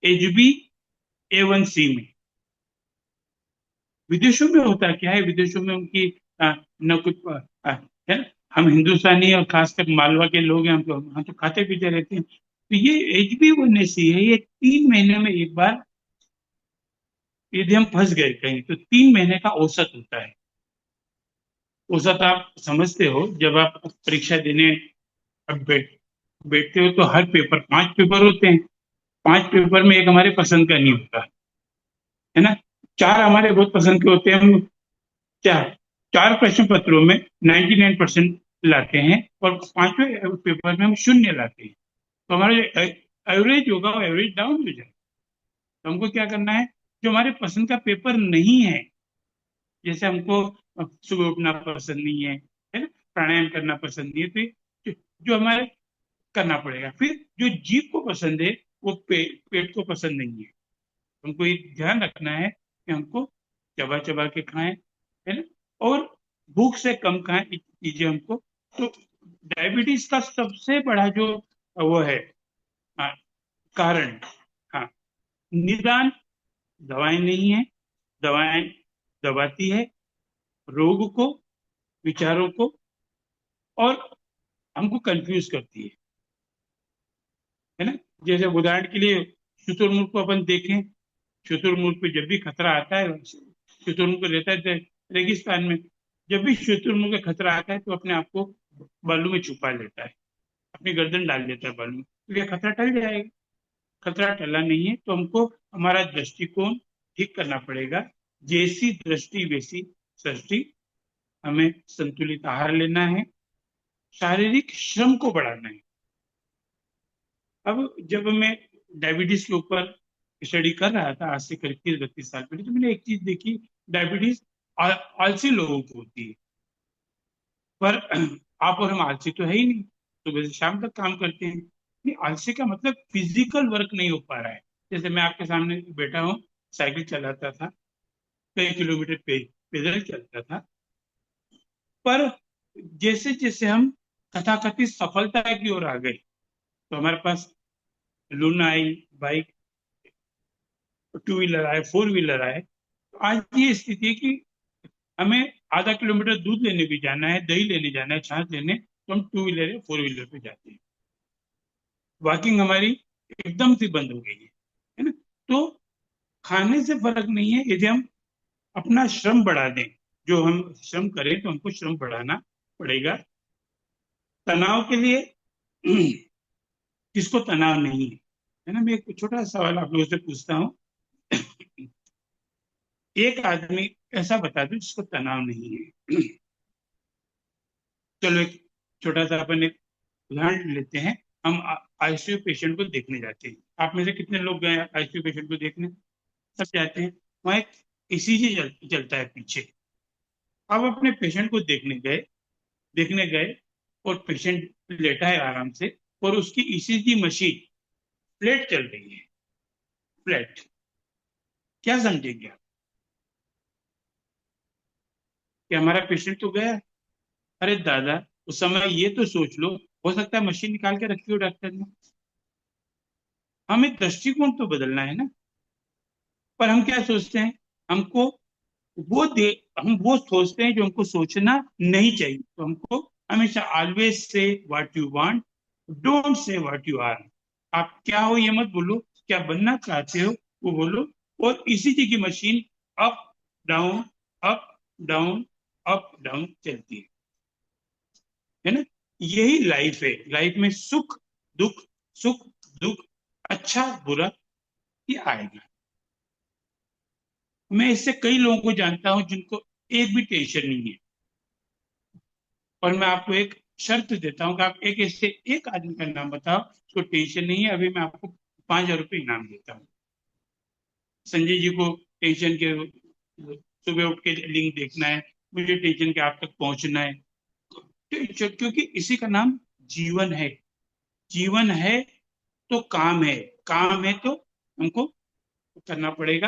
S4: HbA1c में। विदेशों में होता क्या है, विदेशों में उनकी न कुछ है ना, हम हिंदुस्तानी और खासकर मालवा के लोग हैं, हम तो खाते पीते रहते हैं। तो ये HbA1c है, ये 3 महीने में एक बार यदि हम फंस गए कहीं तो 3 महीने का औसत होता है। औसत आप समझते हो, जब आप परीक्षा देने अब बैठते हो तो हर पेपर 5 पेपर होते हैं, 5 पेपर में एक हमारे पसंद का नहीं होता है ना, 4 हमारे बहुत पसंद के होते हैं। हम चार 4 प्रश्न पत्रों में 99% लाते हैं और 5वें पेपर में हम 0 लाते हैं। तो हमारा जो एवरेज होगा वो एवरेज डाउन हो जाए। तो हमको क्या करना है, जो हमारे पसंद का पेपर नहीं है, जैसे हमको सुबह उठना पसंद नहीं है ना, प्राणायाम करना पसंद नहीं है, तो जो हमारे करना पड़ेगा। फिर जो जीभ को पसंद है वो पेट को पसंद नहीं है। हमको ये ध्यान रखना है कि हमको चबा चबा के खाएं, है ना, और भूख से कम खाएं चीजें हमको। तो डायबिटीज का सबसे बड़ा जो वो है कारण, हाँ, निदान दवाएं नहीं है। दवाएं दबाती है रोग को, विचारों को, और हमको कंफ्यूज करती है ना। जैसे उदाहरण के लिए शुतुरमुर्ग को अपन देखें, शुतुरमुर्ग पे जब भी खतरा आता है, शुतुरमुर्ग रहता है रेगिस्तान में, जब भी शुतुरमुर्ग का खतरा आता है तो अपने आप को बालू में छुपा लेता है, अपनी गर्दन डाल देता है बालू में, तो यह खतरा टल जाएगा। खतरा टला नहीं है तो हमको हमारा दृष्टिकोण ठीक करना पड़ेगा। जैसी दृष्टि वैसी सृष्टि। हमें संतुलित आहार लेना है, शारीरिक श्रम को बढ़ाना है। अब जब मैं डायबिटीज के ऊपर स्टडी कर रहा था आज से करीब 30-32 साल पहले, तो मैंने एक चीज देखी, डायबिटीज आलसी लोगों को होती है। पर आप और हम आलसी तो है ही नहीं, सुबह से शाम तक काम करते हैं। नहीं, आलसी का मतलब फिजिकल वर्क नहीं हो पा रहा है। जैसे मैं आपके सामने बैठा हूँ, साइकिल चलाता था, कई किलोमीटर पैदल चलता था, पर जैसे जैसे हम तथाकथित सफलता की ओर आ गए तो हमारे पास लूना आई, बाइक, 2 व्हीलर आए, 4 व्हीलर आए। तो आज ये स्थिति है कि हमें आधा किलोमीटर दूध लेने भी जाना है, दही लेने जाना है, छाछ लेने, तो हम 2 व्हीलर या 4 व्हीलर पे जाते हैं। वॉकिंग हमारी एकदम से बंद हो गई है ना। तो खाने से फर्क नहीं है, यदि हम अपना श्रम बढ़ा दें, जो हम श्रम करें तो हमको श्रम बढ़ाना पड़ेगा। तनाव के लिए किसको तनाव नहीं है ना। मैं एक छोटा सवाल आप लोगों से पूछता हूँ, एक आदमी ऐसा बता दो जिसको तनाव नहीं है। चलो एक छोटा सा अपन एक उदाहरण लेते हैं। हम आईसीयू पेशेंट को देखने जाते हैं। आप में से कितने लोग गए आईसीयू पेशेंट को देखने? सब जाते हैं। वहाँ एक ईसीजी चलता है पीछे। अब अपने पेशेंट को देखने गए और पेशेंट लेटा है आराम से, और उसकी ईसीजी मशीन फ्लैट चल रही है, फ्लैट। क्या समझेंगे आप कि हमारा पेशेंट तो गया? अरे दादा, उस समय ये तो सोच लो, हो सकता है मशीन निकाल के रखी हो डॉक्टर ने। हमें दृष्टिकोण तो बदलना है ना। पर हम क्या सोचते हैं, हमको वो दे हम वो सोचते हैं जो हमको सोचना नहीं चाहिए। तो हमको हमेशा always say what you want, don't say what you are. आप क्या हो ये मत बोलो, क्या बनना चाहते हो वो बोलो। और इसी चीज की machine up down up down up down चलती है ना। यही लाइफ है। लाइफ में सुख दुख, सुख दुख, अच्छा बुरा, ये आएगा। मैं इससे कई लोगों को जानता हूं जिनको एक भी टेंशन नहीं है। और मैं आपको एक शर्त देता हूं कि आप एक ऐसे एक आदमी का नाम बताओ उसको टेंशन नहीं है। अभी मैं आपको 5,000 रुपये इनाम देता हूँ। संजय जी को टेंशन के सुबह उठ के लिंक देखना है, मुझे टेंशन के आप तक पहुंचना है, तो क्योंकि इसी का नाम जीवन है। जीवन है तो काम है, काम है तो हमको करना पड़ेगा।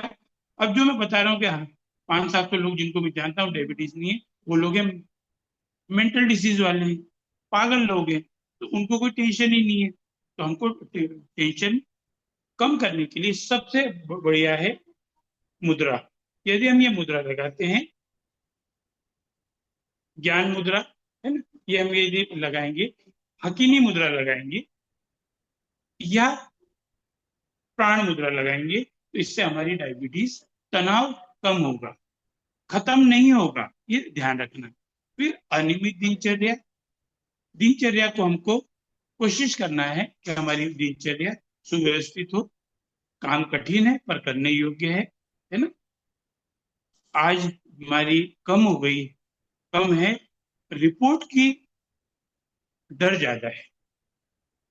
S4: अब जो मैं बता रहा हूँ कि 500-700 लोग जिनको मैं जानता हूँ डायबिटीज नहीं है, वो लोग हैं मेंटल डिसीज वाले हैं, पागल लोग हैं, तो उनको कोई टेंशन ही नहीं है। तो हमको टेंशन कम करने के लिए सबसे बढ़िया है मुद्रा। यदि हम ये मुद्रा लगाते हैं, ज्ञान मुद्रा है ना, ये हम यदि लगाएंगे, हकीनी मुद्रा लगाएंगे या प्राण मुद्रा लगाएंगे, तो इससे हमारी डायबिटीज, तनाव कम होगा, खत्म नहीं होगा, ये ध्यान रखना। फिर अनियमित दिनचर्या, दिनचर्या को हमको कोशिश करना है कि हमारी दिनचर्या सुव्यवस्थित हो। काम कठिन है पर करने योग्य है ना। आज बीमारी कम हो गई, कम है, रिपोर्ट की डर ज्यादा है।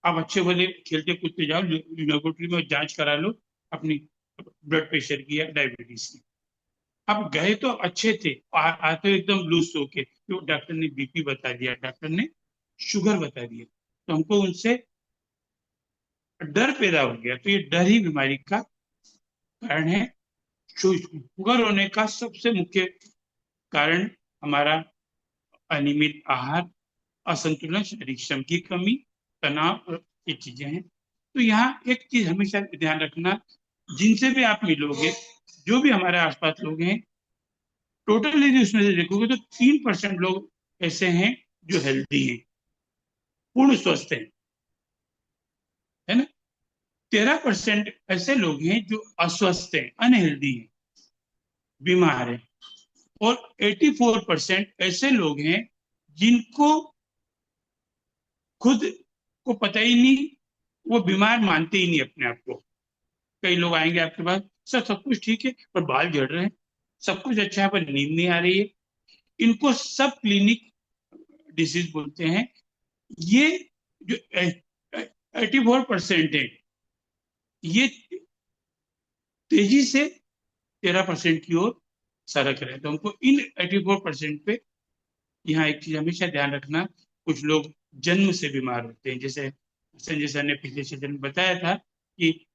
S4: आप अच्छे भले खेलते कूदते जाओ, लेबोरेटरी में जांच करा लो अपनी ब्लड प्रेशर की या डायबिटीज की। आप गए तो अच्छे थे, आते हो एकदम लूज होके, तो डॉक्टर ने बीपी बता दिया, डॉक्टर ने शुगर बता दिया, तो हमको उनसे डर पैदा हो गया। तो ये डर ही बीमारी का कारण है। शुगर होने का सबसे मुख्य कारण हमारा अनियमित आहार, असंतुलन, शारीरिक श्रम की कमी, तनाव और ये चीजें हैं। तो यहाँ एक चीज हमेशा ध्यान रखना, जिनसे भी आप मिलोगे, जो भी हमारे आसपास लोग हैं, टोटल यदि उसमें से देखोगे तो 3% लोग ऐसे हैं जो हेल्दी हैं, पूर्ण स्वस्थ हैं, है ना। 13% ऐसे लोग हैं जो अस्वस्थ हैं, अनहेल्दी हैं, बीमार हैं। और 84% ऐसे लोग हैं जिनको खुद को पता ही नहीं, वो बीमार मानते ही नहीं अपने आप को। कई लोग आएंगे आपके पास, सर सब कुछ ठीक है पर बाल झड़ रहे हैं, सब कुछ अच्छा है पर नींद नहीं आ रही है। इनको सब क्लिनिक डिसीज बोलते हैं। ये जो 84% है, ये तेजी से 13% की ओर सरक रहे। तो हमको इन 84% पे यहाँ एक चीज हमेशा ध्यान रखना, कुछ लोग जन्म से बीमार होते हैं, जैसे संजय सर ने पिछले सेशन में बताया था कि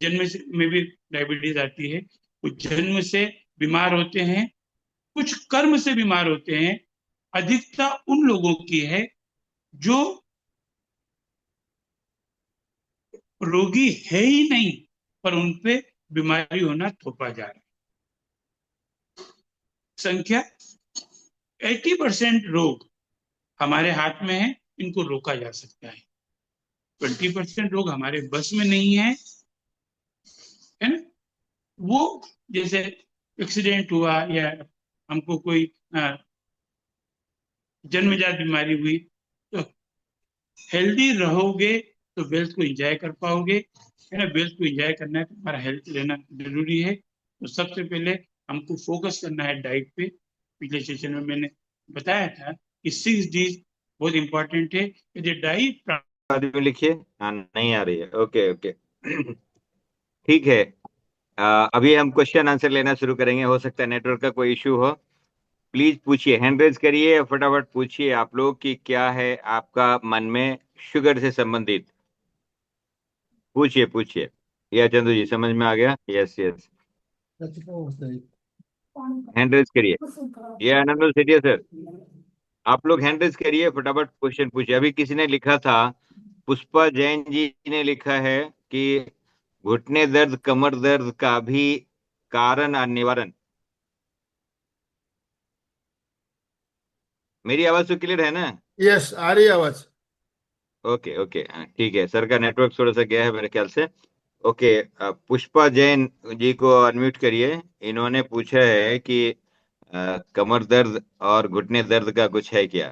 S4: जन्म से में भी डायबिटीज आती है। कुछ जन्म से बीमार होते हैं, कुछ कर्म से बीमार होते हैं। अधिकता उन लोगों की है जो रोगी है ही नहीं, पर उन पे बीमारी होना थोपा जा रहा है। संख्या 80% रोग हमारे हाथ में है, इनको रोका जा सकता है। 20% रोग हमारे बस में नहीं है ना। वो जैसे एक्सीडेंट हुआ या हमको कोई जन्मजात बीमारी हुई, तो हेल्दी रहोगे तो वेल्थ को एंजॉय कर पाओगे, है ना। वेल्थ को एंजॉय करना है तो हमारा हेल्थ रहना जरूरी है। तो सबसे पहले हमको फोकस करना है डाइट पे। पिछले सेशन में मैंने बताया था कि 6 Ds बहुत इंपॉर्टेंट है। यदि डाइट
S3: आदमी लिखिए। हाँ, नहीं आ रही है। ओके ओके ठीक है। अभी हम क्वेश्चन आंसर लेना शुरू करेंगे। हो सकता है नेटवर्क का कोई इश्यू हो। प्लीज पूछिए, हैंड रेज करिए, फटाफट पूछिए आप लोग कि क्या है आपका मन में शुगर से संबंधित। पूछिए पूछिए। या चंदू जी समझ में आ गया? यस यस, हैंड रेज करिए। ये आनंद सेठिया सर, आप लोग हैंड रेज करिए, फटाफट क्वेश्चन पूछिए। अभी किसी ने लिखा था, पुष्पा जैन जी ने लिखा है कि घुटने दर्द, कमर दर्द का भी कारण और निवारण। मेरी आवाज तो क्लियर है ना?
S2: यस, आ रही है आवाज।
S3: ओके ओके, ठीक है। सर का नेटवर्क थोड़ा सा गया है मेरे ख्याल से। ओके, पुष्पा जैन जी को अनम्यूट करिए। इन्होंने पूछा है कि कमर दर्द और घुटने दर्द का कुछ है क्या?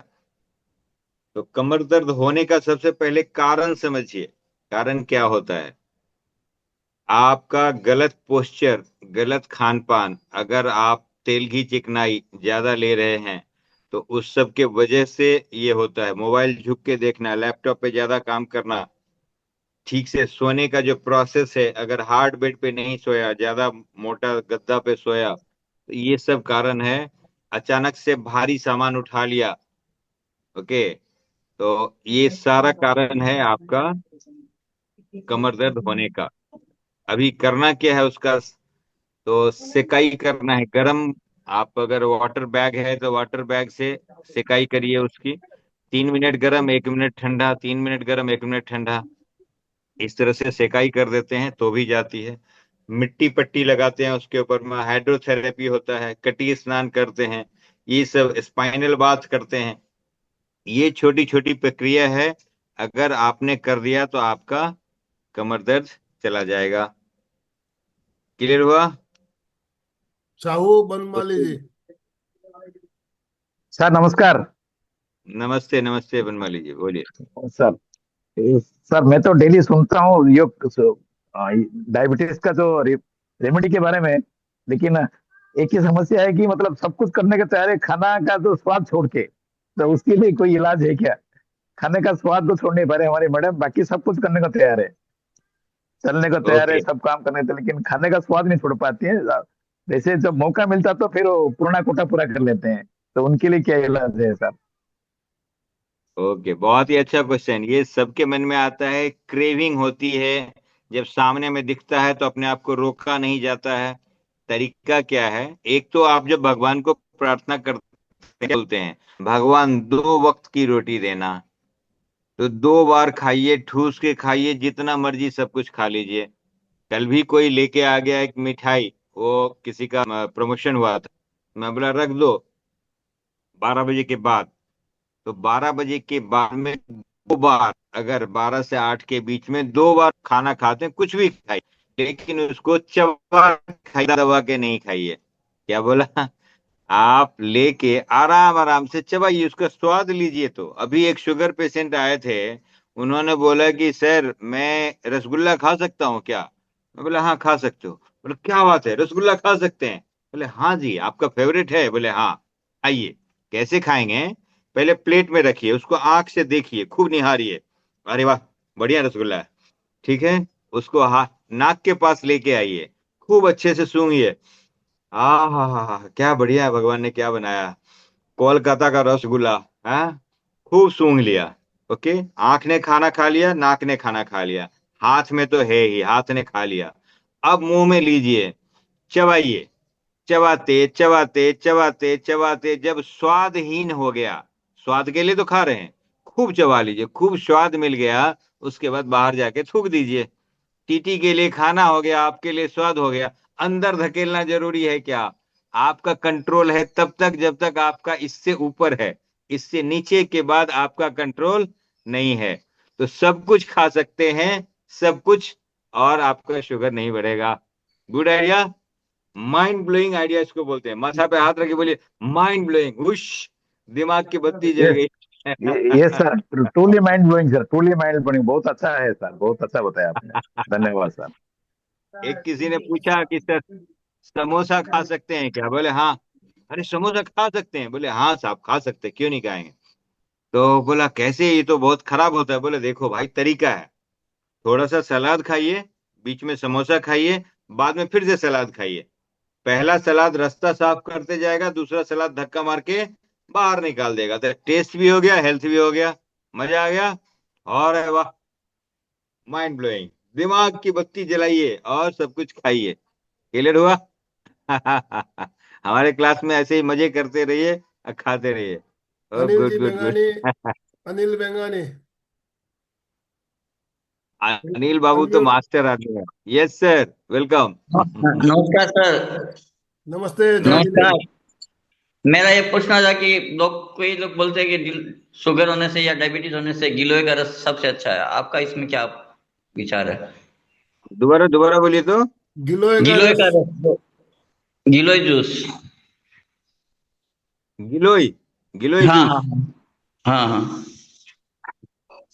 S3: तो कमर दर्द होने का सबसे पहले कारण समझिए। कारण क्या होता है? आपका गलत पोस्चर, गलत खान पान। अगर आप तेल की चिकनाई ज्यादा ले रहे हैं तो उस सब के वजह से ये होता है। मोबाइल झुक के देखना, लैपटॉप पे ज्यादा काम करना, ठीक से सोने का जो प्रोसेस है, अगर हार्ड बेड पे नहीं सोया, ज्यादा मोटा गद्दा पे सोया, तो ये सब कारण है। अचानक से भारी सामान उठा लिया, ओके, तो ये सारा कारण है आपका कमर दर्द होने का। अभी करना क्या है उसका, तो सेकाई करना है गरम। आप अगर वाटर बैग है तो वाटर बैग से सेकाई करिए उसकी। 3 मिनट गरम, 1 मिनट ठंडा, 3 मिनट गरम, 1 मिनट ठंडा, इस तरह से सेकाई कर देते हैं तो भी जाती है। मिट्टी पट्टी लगाते हैं उसके ऊपर में, हाइड्रोथेरेपी होता है, कटी स्नान करते हैं, ये सब स्पाइनल बाथ करते हैं। ये छोटी छोटी प्रक्रिया है, अगर आपने कर दिया तो आपका कमर दर्द चला जाएगा। क्लियर हुआ?
S2: साहू बनमाली जी।
S5: सर नमस्कार।
S3: नमस्ते नमस्ते बनमाली जी, बोलिए।
S5: सर सर मैं तो डेली सुनता हूँ योग डायबिटीज का जो रेमेडी के बारे में, लेकिन एक ही समस्या है कि मतलब सब कुछ करने के तैयार है, खाना का तो स्वाद छोड़ के, तो उसके लिए कोई इलाज है क्या? खाने का स्वाद तो छोड़ नहीं पा रहे हमारे मैडम, बाकी सब कुछ करने को तैयार है, चलने को तैयार है,
S3: ओके,
S5: सब काम करने को, लेकिन खाने का स्वाद नहीं छोड़ पाती है। वैसे जब मौका मिलता तो फिर वो पुराना कोटा पूरा कर लेते हैं, तो उनके लिए क्या इलाज है सर?
S3: ओके, बहुत ही अच्छा क्वेश्चन। ये सबके मन में आता है, क्रेविंग होती है, जब सामने में दिखता है तो अपने आप को रोका नहीं जाता है। तरीका क्या है, एक तो आप जब भगवान को प्रार्थना करते हैं, बोलते हैं भगवान 2 वक्त की रोटी देना, तो 2 बार खाइए, ठूस के खाइए, जितना मर्जी सब कुछ खा लीजिए। कल भी कोई लेके आ गया एक मिठाई, वो किसी का प्रमोशन हुआ था, मैं बोला रख दो 12 बजे के बाद। तो 12 बजे के बाद में 2 बार, अगर 12 से 8 के बीच में 2 बार खाना खाते हैं, कुछ भी खाइए, लेकिन उसको चबा खाइए, दबा के नहीं खाइए। क्या बोला? आप लेके आराम आराम से चबाइए, उसका स्वाद लीजिए। तो अभी एक शुगर पेशेंट आए थे, उन्होंने बोला कि सर मैं रसगुल्ला खा सकता हूँ क्या? मैं बोला हाँ खा सकते हो। बोले क्या बात है, रसगुल्ला खा सकते हैं? बोले हाँ जी, आपका फेवरेट है? बोले हाँ। आइए, कैसे खाएंगे? पहले प्लेट में रखिए, उसको आंख से देखिए, खूब निहारिए, अरे वाह बढ़िया रसगुल्ला है, ठीक है। उसको नाक के पास लेके आइए, खूब अच्छे से सूंघिए, आ हा, क्या बढ़िया है, भगवान ने क्या बनाया, कोलकाता का रसगुल्ला। हाँ, खूब सूंघ लिया, ओके। आंख ने खाना खा लिया, नाक ने खाना खा लिया, हाथ में तो है ही, हाथ ने खा लिया। अब मुंह में लीजिए, चबाइए, चबाते चबाते चबाते चबाते जब स्वादहीन हो गया, स्वाद के लिए तो खा रहे हैं, खूब चबा लीजिए, खूब स्वाद मिल गया, उसके बाद बाहर जाके थूक दीजिए। टीटी के लिए खाना हो गया, आपके लिए स्वाद हो गया। अंदर धकेलना जरूरी है क्या? आपका कंट्रोल है तब तक जब तक आपका इससे ऊपर है, इससे नीचे के बाद आपका कंट्रोल नहीं है। तो सब कुछ खा सकते हैं, सब कुछ, और आपका शुगर नहीं बढ़ेगा। Good idea, mind blowing idea इसको बोलते हैं। माथा पे हाथ रखे बोलिए माइंड ब्लोइंग, उश, दिमाग की बत्ती जल गई।
S5: ये sir truly mind blowing sir, truly mind blowing, बहुत अच्छा है सर, बहुत अच्छा बताया आपने। धन्यवाद सर।
S3: एक किसी ने पूछा कि सर समोसा खा सकते हैं क्या? बोले हाँ। अरे समोसा खा सकते हैं? बोले हाँ साहब खा सकते हैं, क्यों नहीं खाएंगे? तो बोला कैसे, ये तो बहुत खराब होता है। बोले देखो भाई, तरीका है, थोड़ा सा सलाद खाइए, बीच में समोसा खाइए, बाद में फिर से सलाद खाइए। पहला सलाद रास्ता साफ करते जाएगा, दूसरा सलाद धक्का मार के बाहर निकाल देगा, तो टेस्ट भी हो गया, हेल्थ भी हो गया, मजा आ गया। और है वाह, माइंड ब्लोइंग, दिमाग की बत्ती जलाइए और सब कुछ खाइए। क्लियर हुआ? हमारे क्लास में ऐसे ही मजे करते रहिए और खाते रहिए। ओ
S2: अनिल
S3: गुड
S2: जी
S3: गुड गुड।
S2: बेंगानी। अनिल बेंगानी।
S3: अनिल बाबू तो
S2: अनम्यूट।
S3: मास्टर आदमी है। Yes sir, welcome.
S6: नमस्कार सर।
S2: नमस्ते जॉर्ज जी।
S6: नमस्कार। मेरा ये पूछना था कि कोई लोग बोलते हैं कि शुगर होने से या डायबिटीज होने से गिलोय का रस सबसे अच्छा है, आपका इसमें क्या विचार है?
S3: दोबारा दोबारा बोलिए तो।
S2: गिलोय का
S6: गिलोय
S2: रस।
S6: का रस, गिलोय जूस।
S3: गिलोय, गिलोय
S6: हाँ हाँ
S3: जूस।
S6: हाँ हाँ।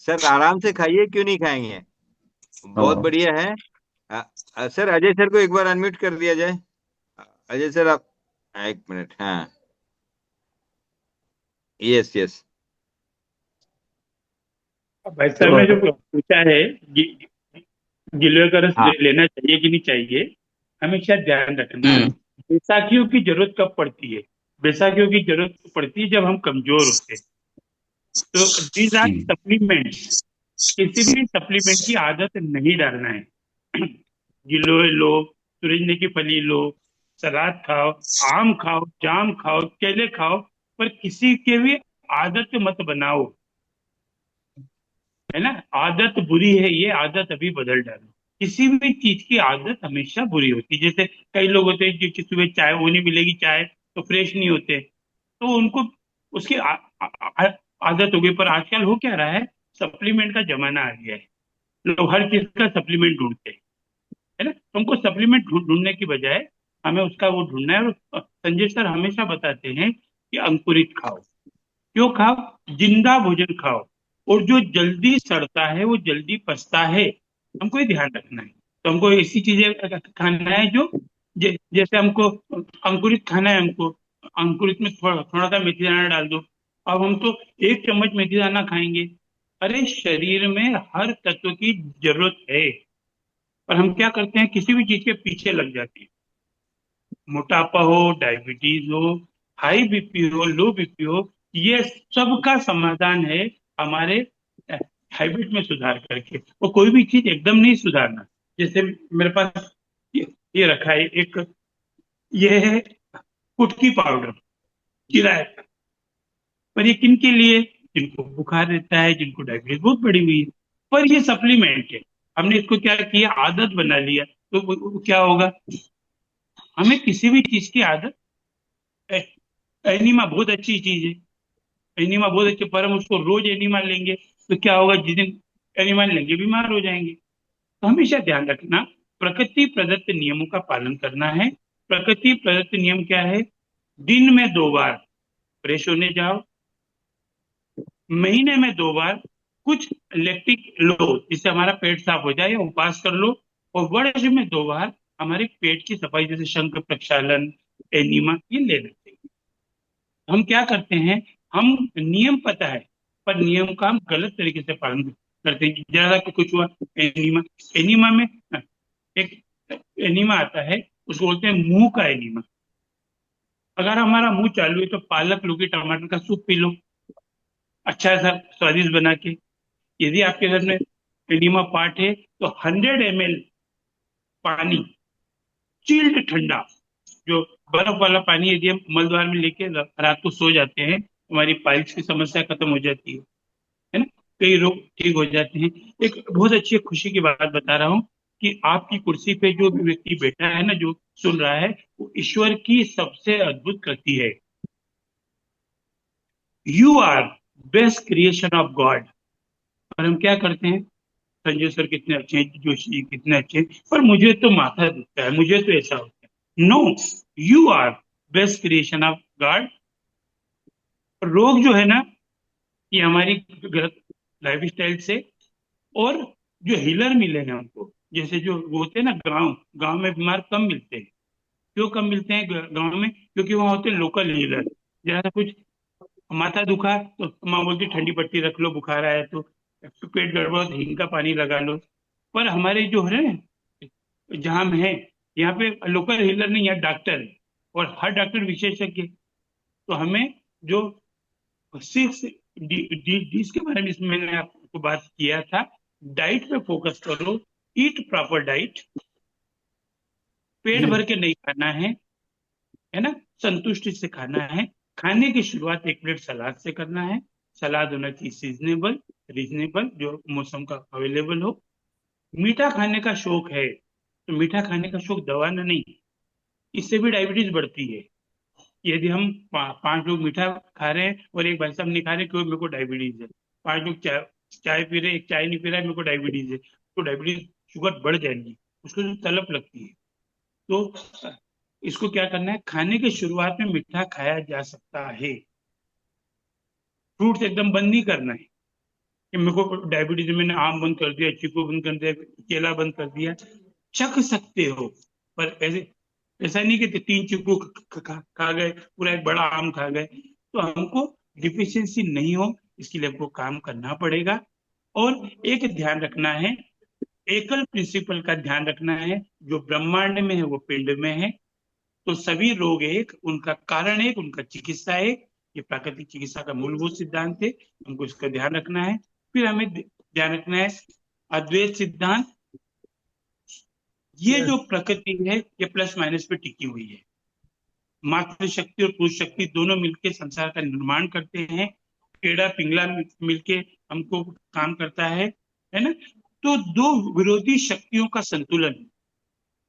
S3: सर आराम से खाइए, क्यों नहीं खाएंगे, बहुत
S6: हाँ।
S3: बढ़िया है। सर अजय सर को एक बार अनम्यूट कर दिया जाए। अजय सर आप, 1 मिनट, हाँ, यस यस।
S4: भाई
S6: तो
S4: साहब ने जो पूछा है गिलोय का रस
S5: हाँ
S4: लेना चाहिए कि नहीं चाहिए, हमेशा ध्यान रखना। बैसाखियों की जरूरत कब पड़ती है? बैसाखियों की जरूरत पड़ती है जब हम कमजोर होते हैं। तो दीज आर सप्लीमेंट्स। किसी भी सप्लीमेंट की आदत नहीं डालना है। गिलोय लो, सूरजमुखी की फली लो, सलाद खाओ, आम खाओ, जाम खाओ, केले खाओ, पर किसी के भी आदत मत बनाओ। है ना? आदत बुरी है, ये आदत अभी बदल डालो। किसी भी चीज की आदत हमेशा बुरी होती है। जैसे कई लोग होते हैं जो कि सुबह चाय वो नहीं मिलेगी, चाय तो फ्रेश नहीं होते, तो उनको उसकी आदत हो गई। पर आजकल हो क्या रहा है, सप्लीमेंट का जमाना आ गया है। लोग हर चीज का सप्लीमेंट ढूंढते हैं। है ना? तो हमको सप्लीमेंट ढूंढने की बजाय हमें उसका वो ढूंढना है। और संजय सर हमेशा बताते हैं कि अंकुरित खाओ। क्यों खाओ? जिंदा भोजन खाओ। और जो जल्दी सड़ता है वो जल्दी पचता है। हमको ये ध्यान रखना है। तो हमको ऐसी चीजें खाना है जो जैसे हमको अंकुरित खाना है। हमको अंकुरित में थोड़ा थोड़ा सा मेथी दाना डाल दो। अब हम तो 1 चम्मच मेथी दाना खाएंगे। अरे शरीर में हर तत्व की जरूरत है। पर हम क्या करते हैं, किसी भी चीज के पीछे लग जाते हैं। मोटापा हो, डायबिटीज हो, हाई बीपी हो, लो बीपी हो, ये सब का समाधान है हमारे हैबिट में सुधार करके। और कोई भी चीज एकदम नहीं सुधारना। जैसे मेरे पास ये रखा है एक, ये है कुटकी पाउडर, किराए का। पर ये किन के लिए? जिनको बुखार रहता है, जिनको डायबिटीज बहुत बढ़ी हुई है। पर ये सप्लीमेंट है। हमने इसको क्या किया, आदत बना लिया। तो वो क्या होगा, हमें किसी भी चीज की आदत। एनिमा बहुत अच्छी चीज है। एनिमा बहुत अच्छी, पर हम उसको रोज एनिमा लेंगे तो क्या होगा, जिस दिन एनिमा लेंगे बीमार हो जाएंगे। तो हमेशा ध्यान रखना, प्रकृति प्रदत्त नियमों का पालन करना है। प्रकृति प्रदत्त नियम क्या है? दिन में 2 बार फ्रेश होने जाओ, महीने में 2 बार कुछ लैक्टिक लो जिससे हमारा पेट साफ हो जाए, या उपवास कर लो। और वर्ष में 2 बार हमारे पेट की सफाई, जैसे शंख प्रक्षालन, एनिमा, ये ले लेते हैं। हम क्या करते हैं, हम नियम पता है पर नियम का हम गलत तरीके से पालन करते हैं। ज्यादा कुछ हुआ, एनीमा। एनीमा में एक एनीमा आता है, उसको बोलते हैं मुंह का एनीमा। अगर हमारा मुंह चालू है तो पालक, लौकी, टमाटर का सूप पी लो, अच्छा सा स्वादिष्ट बना के। यदि आपके घर में एनीमा पार्ट है तो 100 ml पानी, चिल्ड ठंडा, जो बर्फ वाला पानी, यदि हम मलद्वार में लेके रात को सो जाते हैं, हमारी पाइल्स की समस्या खत्म हो जाती है ना? कई रोग ठीक हो जाते हैं। एक बहुत अच्छी खुशी की बात बता रहा हूँ कि आपकी कुर्सी पे जो भी व्यक्ति बैठा है ना, जो सुन रहा है, वो ईश्वर की सबसे अद्भुत कृति है। You are best creation of God. और हम क्या करते हैं, संजय सर कितने अच्छे हैं, जोशी जी कितने अच्छे हैं, पर मुझे तो माथा दुखता है, मुझे तो ऐसा होता है। No, you are best creation of God. रोग जो है ना, ये हमारी गलत लाइफ स्टाइल से। और जो हीलर मिले हैं हमको, जैसे जो वो होते हैं ना, गांव गांव में बीमार कम मिलते हैं। क्यों कम मिलते हैं गांव में? क्योंकि वहाँ होते हैं लोकल हीलर। जरा कुछ माथा दुखा तो माँ बोलती ठंडी पट्टी रख लो, बुखार आया तो पेट गड़बड़ तो हींग का पानी लगा लो। पर हमारे जो है ना, जहाँ हम हैं, यहाँ पे लोकल हीलर नहीं, यहाँ डॉक्टर है। और हर डॉक्टर विशेषज्ञ है। तो हमें जो 6 डीज के बारे में इसमें मैंने आपको बात किया था, डाइट पे फोकस करो। ईट प्रॉपर डाइट, पेट
S2: जी।
S4: भर के नहीं खाना है ना, संतुष्टि से खाना है। खाने की शुरुआत 1 प्लेट सलाद से करना है। सलाद होना चाहिए सीजनेबल, रीजनेबल, जो मौसम का अवेलेबल हो। मीठा खाने का शौक है तो मीठा खाने का शौक दवा ना नहीं, इससे भी डायबिटीज बढ़ती है। यदि हम 5 लोग मीठा खा रहे हैं और एक भाई साहब नहीं खा रहे, क्यों? मेरे को डायबिटीज है। 5 लोग चाय चाय पी रहे हैं, एक चाय नहीं पी रहा है, मेरे को डायबिटीज है, तो डायबिटीज शुगर बढ़ जाएगी, उसको जो तलब लगती है। तो इसको क्या करना है, खाने की शुरुआत में मीठा खाया जा सकता है। फ्रूट्स एकदम बंद नहीं करना है कि मेरे को डायबिटीज है, मैंने आम बंद कर दिया, चीकू बंद कर दिया, केला बंद कर दिया। चख सकते हो, पर ऐसे ऐसा नहीं कि 3 चीकू खा गए, पूरा एक बड़ा आम खा गए। तो हमको डिफिशियंसी नहीं हो, इसके लिए हमको काम करना पड़ेगा। और एक ध्यान रखना है, एकल प्रिंसिपल का ध्यान रखना है, जो ब्रह्मांड में है वो पिंड में है। तो सभी रोग एक, उनका कारण एक, उनका चिकित्सा एक। ये प्राकृतिक चिकित्सा का मूलभूत सिद्धांत है, हमको इसका ध्यान रखना है। फिर हमें ध्यान रखना है अद्वैत सिद्धांत। ये जो प्रकृति है ये प्लस माइनस पे टिकी हुई है। मातृशक्ति और पुरुष शक्ति दोनों मिलकर संसार का निर्माण करते हैं। पेड़ा पिंगला मिलके हमको काम करता है ना। तो दो विरोधी शक्तियों का संतुलन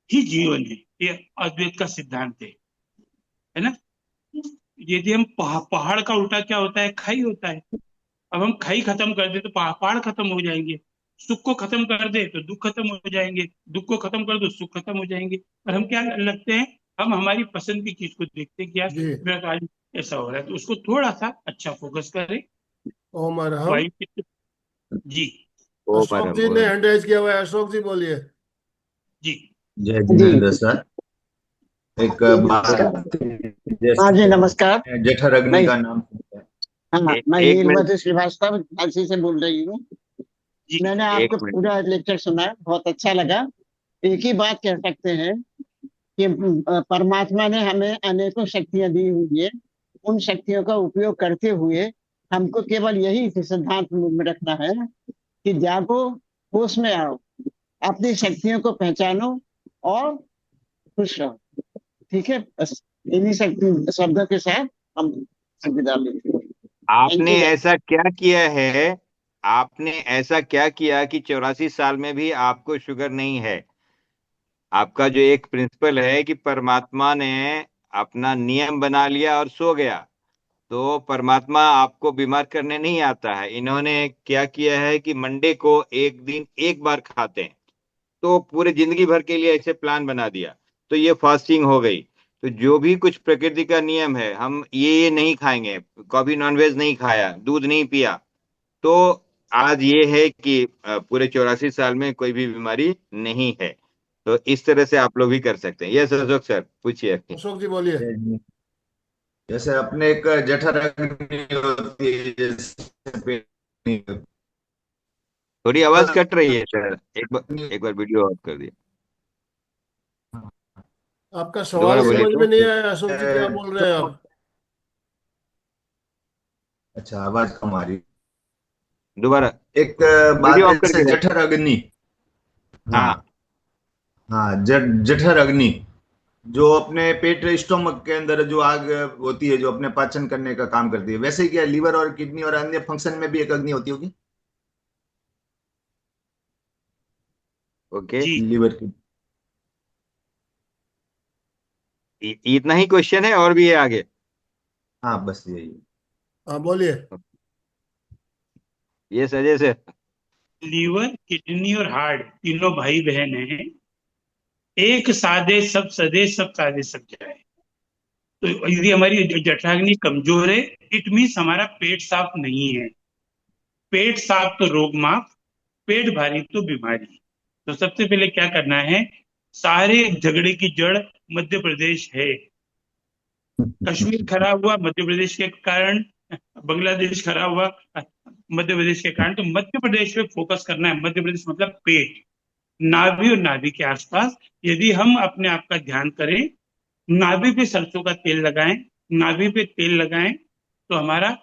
S4: ही जीवन है, ये अद्वैत का सिद्धांत है ना। यदि हम पहाड़ का उल्टा क्या होता है? खाई होता है। अब हम खाई खत्म कर दे तो पहाड़ खत्म हो जाएंगे। सुख को खत्म कर दे तो दुख खत्म हो जाएंगे, दुख को खत्म कर दो सुख खत्म हो जाएंगे। और हम क्या लगते हैं, हम हमारी पसंद की चीज को देखते हैं कि यार
S2: जी।
S4: मेरा तो आज ऐसा हो रहा है, तो उसको थोड़ा सा अच्छा फोकस करें।
S2: ओम अरहम।
S4: वायु जी
S3: ओम
S2: अशोक
S3: अरहम,
S2: जी
S3: ओम
S2: ने
S3: अरहम।
S2: हैंड राइज किया हुआ है, अशोक जी बोलिए।
S4: जी
S7: जय
S8: जी
S7: जिनेन्द्र सर। एक बात,
S8: हाँ जी
S7: जैसे
S8: नमस्कार।
S7: जठर अग्नि
S8: मैं
S7: का नाम सुनते हैं।
S8: हाँ
S3: एक
S8: मैं
S3: एक मिनट,
S8: नीलमति श्रीवास्तव झांसी से बोल रही हूँ।
S4: जी
S8: मैंने
S3: एक
S8: आपका
S3: मिनट।
S8: पूरा लेक्चर सुना है, बहुत अच्छा लगा। एक ही बात कह सकते हैं कि परमात्मा ने हमें अनेकों शक्तियां दी हुई है। उन शक्तियों का उपयोग करते हुए हमको केवल यही सिद्धांत में रखना है कि जागो, होश में आओ, अपनी शक्तियों को पहचानो और खुश रहो। ठीक है, बस इन्हीं शक्ति शब्दों के साथ हम विदा लेंगे। थैंक
S3: आपने
S8: यू।
S3: ऐसा क्या किया है, आपने ऐसा क्या किया कि 84 साल में भी आपको शुगर नहीं है? आपका जो एक प्रिंसिपल है कि परमात्मा ने अपना नियम बना लिया और सो गया, तो परमात्मा आपको बीमार करने नहीं आता है। इन्होंने क्या किया है कि मंडे को एक दिन एक बार खाते हैं, तो पूरे जिंदगी भर के लिए ऐसे प्लान बना दिया, तो ये फास्टिंग हो गई। तो जो भी कुछ प्रकृति का नियम है, हम ये नहीं खाएंगे, कभी नॉनवेज नहीं खाया, दूध नहीं पिया, तो आज ये है कि पूरे 84 साल में कोई भी बीमारी नहीं है। तो इस तरह से आप लोग भी कर सकते हैं। यस अशोक सर, पूछिए।
S2: अशोक जी बोलिए।
S7: जय जिनेन्द्र। जैसे अपने एक जठर अग्नि होती है, जैसे पेट
S3: थोड़ी आवाज कट रही है सर, एक बार वीडियो ऑफ कर दिया,
S2: आपका
S3: दोबारा
S2: सवाल
S3: बोलिए
S2: समझ
S3: तो।
S2: में नहीं आया अशोक जी, क्या बोल रहे हैं आप?
S7: स्टोमक। अच्छा, आवाज कम आ रही।
S3: दोबारा
S7: एक बात
S3: वीडियो
S7: है,
S3: ऑफ
S7: जैसे
S3: करके रख।
S7: जठर अग्नि। हाँ
S3: हाँ,
S7: हाँ, जठर अग्नि जो अपने पेट स्टोमक के अंदर जो आग होती है, जो अपने पाचन करने का काम करती है, वैसे ही क्या लीवर और किडनी और अन्य फंक्शन में भी एक अग्नि होती होगी?
S3: ओके।
S4: जी
S7: लीवर की।
S3: इतना ही क्वेश्चन है और भी है आगे?
S7: हाँ, बस यही।
S2: हाँ बोलिए।
S3: ये सजे से।
S4: लीवर किडनी और हार्ट तीनों भाई बहन हैं। एक सादे सब सदे, सब सादे सब जाए। तो यदि हमारी जठराग्नि कमजोर है, इट मीन्स हमारा पेट साफ नहीं है। पेट साफ तो रोग माफ, पेट भारी तो बीमारी। तो सबसे पहले क्या करना है, सारे झगड़े की जड़ मध्य प्रदेश है। कश्मीर खराब हुआ मध्य प्रदेश के कारण, बांग्लादेश खराब हुआ मध्य प्रदेश के कारण। तो मध्य प्रदेश पे फोकस करना है। मध्य प्रदेश मतलब पेट, नाभि और नाभि के आसपास। यदि हम अपने आप का ध्यान करें, नाभि पे सरसों का तेल लगाएं, नाभि पे तेल लगाएं, तो हमारा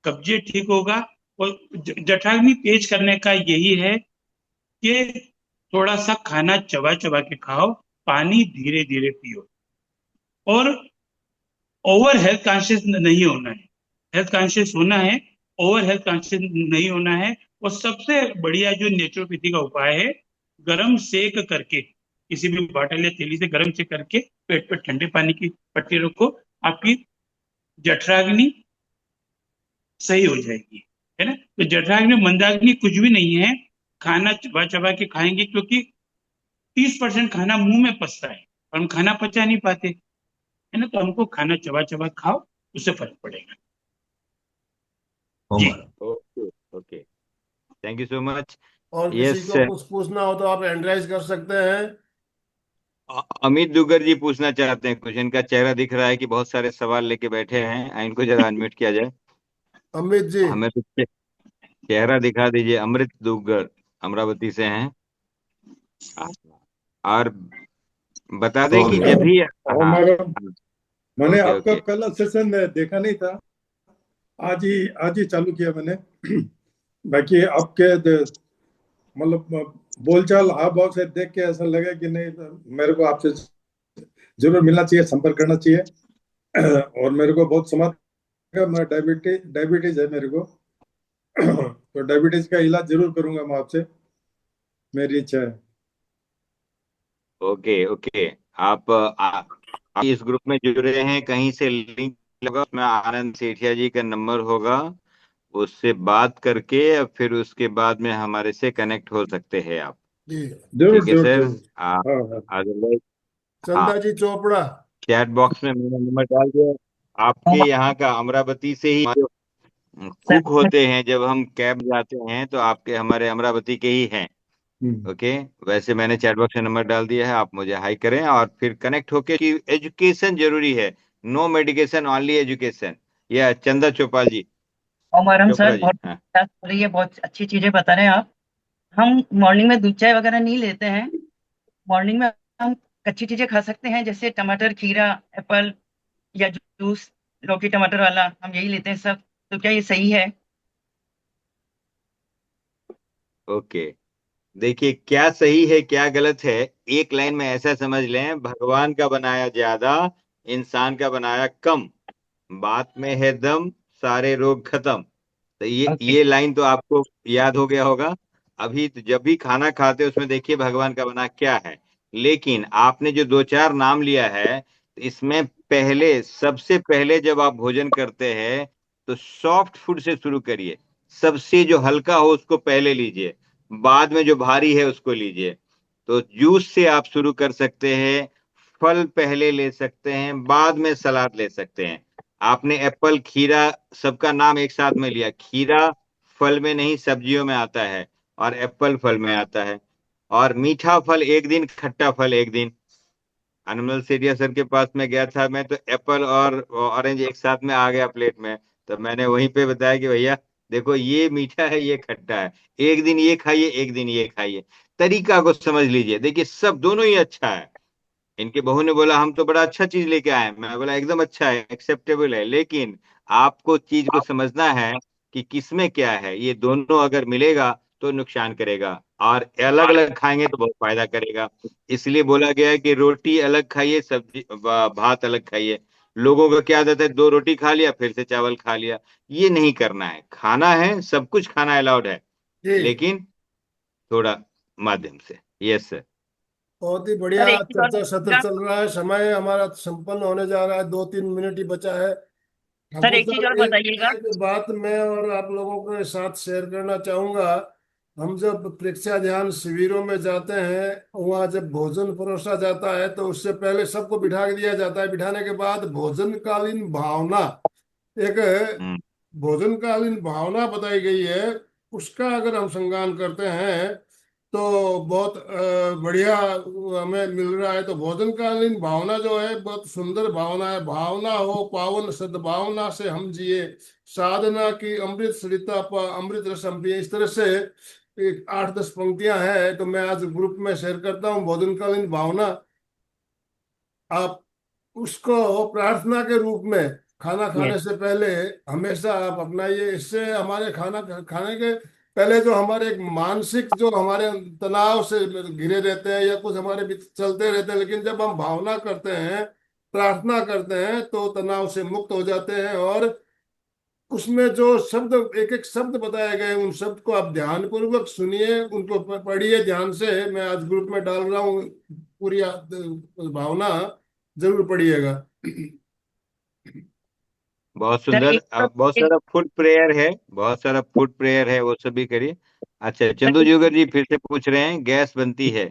S4: कब्जे ठीक होगा। और जठराग्नि तेज करने का यही है कि थोड़ा सा खाना चबा चबा के खाओ, पानी धीरे धीरे पियो, और ओवर हेल्थ कॉन्शियस नहीं होना है। हेल्थ कॉन्शियस होना है, ओवर हेल्थ कॉन्शियस नहीं होना है। और सबसे बढ़िया जो नेचुरोपैथी का उपाय है, गरम सेक करके, किसी भी बॉटल या थैली से गरम सेक करके पेट पे ठंडे पानी की पट्टी रखो, आपकी जठराग्नि सही हो जाएगी, है ना। तो जठराग्नि मंदाग्नि कुछ भी नहीं है। खाना चबा चबा के खाएंगे, क्योंकि 30% खाना मुंह में पचता है और हम खाना पचा नहीं पाते, है ना। तो हमको खाना चबा चबा खाओ, उससे फर्क पड़ेगा। जी
S7: होमर।
S3: Okay, okay, thank you so much.
S2: और किसी
S3: यस,
S2: को कुछ पूछना हो तो आप हैंड राइज कर सकते हैं।
S3: अमित दुगर जी पूछना चाहते हैं कुछ। इनका चेहरा दिख रहा है कि बहुत सारे सवाल लेके बैठे हैं, इनको जरा अनम्यूट किया जाए।
S2: अमित जी।
S3: हमें तो चेहरा दिखा दीजिए। अमृत दुगर अमरावती से हैं। हाँ, और बता दें कि
S7: ओके
S3: जब भी
S9: और
S3: हाँ
S9: मैंने
S3: ओके
S9: आपका
S3: ओके
S9: कल सेशन देखा नहीं था, आज ही चालू किया मैंने। बाकी आपके मतलब बोलचाल हाव भाव से देख के ऐसा लगा कि नहीं, मेरे को आपसे जरूर मिलना चाहिए, संपर्क करना चाहिए। और मेरे को बहुत समझ का, मैं डायबिटीज है मेरे को। तो डायबिटीज का इलाज जरूर करूंगा मैं आपसे, मेरी इच्छा है।
S3: ओके ओके आप इस ग्रुप में जुड़े हैं, कहीं से लिंक होगा, उसमें आनंद सेठिया जी का नंबर होगा, उससे बात करके फिर उसके बाद में हमारे से कनेक्ट हो सकते हैं आप।
S2: जी।
S3: ठीक
S9: जरूर
S3: है
S9: जरूर
S3: सर।
S9: जरूर। हाँ हाँ।
S3: अदरवाइज हाँ,
S2: चंदा जी चोपड़ा।
S3: चैट बॉक्स में मेरा नंबर डाल दिया। आपके यहाँ का अमरावती से ही कुक होते हैं, जब हम कैब जाते हैं तो आपके हमारे अमरावती के ही हैं।
S9: हम्म।
S3: ओके, वैसे मैंने चैट बॉक्स में नंबर डाल दिया है, आप मुझे हाई करें और फिर कनेक्ट होके कि एजुकेशन जरूरी है, नो मेडिकेशन ओनली एजुकेशन। यह चंदा चोपाल जी,
S10: और मैडम
S3: चोपड़ा
S10: सर
S3: जी,
S10: बहुत
S3: हाँ
S10: बात हो रही है, बहुत अच्छी चीजें बता रहे हैं आप। हम मॉर्निंग में दूध चाय वगैरह नहीं लेते हैं। मॉर्निंग में हम कच्ची चीजें खा सकते हैं, जैसे टमाटर, खीरा, एप्पल या जूस, लौकी टमाटर वाला, हम यही लेते हैं सब। तो क्या ये सही है?
S3: ओके। देखिए क्या सही है क्या गलत है, एक लाइन में ऐसा समझ लें, भगवान का बनाया ज्यादा, इंसान का बनाया कम, बात में है दम, सारे रोग खत्म। तो ये
S10: ओके।
S3: ये लाइन तो आपको याद हो गया होगा। अभी तो जब भी खाना खाते हैं उसमें देखिए भगवान का बना क्या है। लेकिन आपने जो दो चार नाम लिया है, तो इसमें पहले सबसे पहले जब आप भोजन करते हैं तो सॉफ्ट फूड से शुरू करिए, सबसे जो हल्का हो उसको पहले लीजिए, बाद में जो भारी है उसको लीजिए। तो जूस से आप शुरू कर सकते हैं, फल पहले ले सकते हैं, बाद में सलाद ले सकते हैं। आपने एप्पल, खीरा, सबका नाम एक साथ में लिया। खीरा फल में नहीं सब्जियों में आता है, और एप्पल फल में आता है। और मीठा फल एक दिन, खट्टा फल एक दिन। अनमोल सेठिया सर के पास में गया था मैं, तो एप्पल और ऑरेंज एक साथ में आ गया प्लेट में। तो मैंने वहीं पे बताया कि भैया देखो, ये मीठा है ये खट्टा है, एक दिन ये खाइए एक दिन ये खाइए, तरीका को समझ लीजिए। देखिए सब दोनों ही अच्छा है। इनके बहू ने बोला हम तो बड़ा अच्छा चीज लेके आए हैं, मैं बोला एकदम अच्छा है, एक्सेप्टेबल है, लेकिन आपको चीज को समझना है कि किसमें क्या है। ये दोनों अगर मिलेगा तो नुकसान करेगा, और अलग अलग खाएंगे तो बहुत फायदा करेगा। इसलिए बोला गया है कि रोटी अलग खाइए, सब्जी भात अलग खाइए। लोगों का क्या आदत है, दो रोटी खा लिया फिर से चावल खा लिया। ये नहीं करना है, खाना है, सब कुछ खाना अलाउड है,
S2: जी।
S3: लेकिन थोड़ा माध्यम से। Yes sir.
S2: बहुत ही बढ़िया
S10: सर एक चीज और
S2: चर्चा सत्र
S10: बताइएगा।
S2: चल रहा है, समय हमारा संपन्न होने जा रहा है, 2-3 मिनट ही बचा है।
S10: सर
S2: ठाकुर
S10: एक चीज और
S2: साहब, एक
S10: बताइएगा।
S2: एक बात मैं और आप लोगों के साथ शेयर करना चाहूंगा। हम जब प्रेक्षा ध्यान शिविरों में जाते हैं, वहाँ जब भोजन परोसा जाता है तो उससे पहले सबको बिठा दिया जाता है। बिठाने के बाद भोजनकालीन भावना, एक
S3: हम्म।
S2: भोजनकालीन भावना बताई गई है, उसका अगर हम संगान करते हैं तो बहुत बढ़िया हमें मिल रहा है। तो भोजनकालीन भावना जो है बहुत सुंदर भावना है। भावना हो पावन सद्भावना से हम जिए, साधना की अमृत सरिता पर अमृत रस हम पिए। इस तरह से एक 8-10 पंक्तियां हैं, तो मैं आज ग्रुप में शेयर करता हूँ। भोजनकालीन भावना, आप उसको प्रार्थना के रूप में खाना खाने
S10: यस।
S2: से पहले हमेशा आप अपनाइए। इससे हमारे खाना खाने के पहले जो हमारे एक मानसिक, जो हमारे तनाव से घिरे रहते हैं या कुछ हमारे बीच चलते रहते हैं, लेकिन जब हम भावना करते हैं, प्रार्थना करते हैं, तो तनाव से मुक्त हो जाते हैं। और उसमें जो शब्द, एक एक शब्द बताए गए, उन शब्द को आप ध्यान पूर्वक सुनिए, उनको पढ़िए ध्यान से। मैं आज ग्रुप में डाल रहा हूँ, पूरी भावना जरूर पढ़िएगा।
S3: बहुत
S10: सर
S3: सुंदर।
S10: एक तो
S3: बहुत
S10: एक,
S3: सारा फूड प्रेयर है, बहुत सारा फूड प्रेयर है, वो सभी करिए। अच्छा,
S10: सर
S3: चंदू
S10: एक,
S3: जोगर जी फिर से पूछ रहे हैं, गैस बनती है।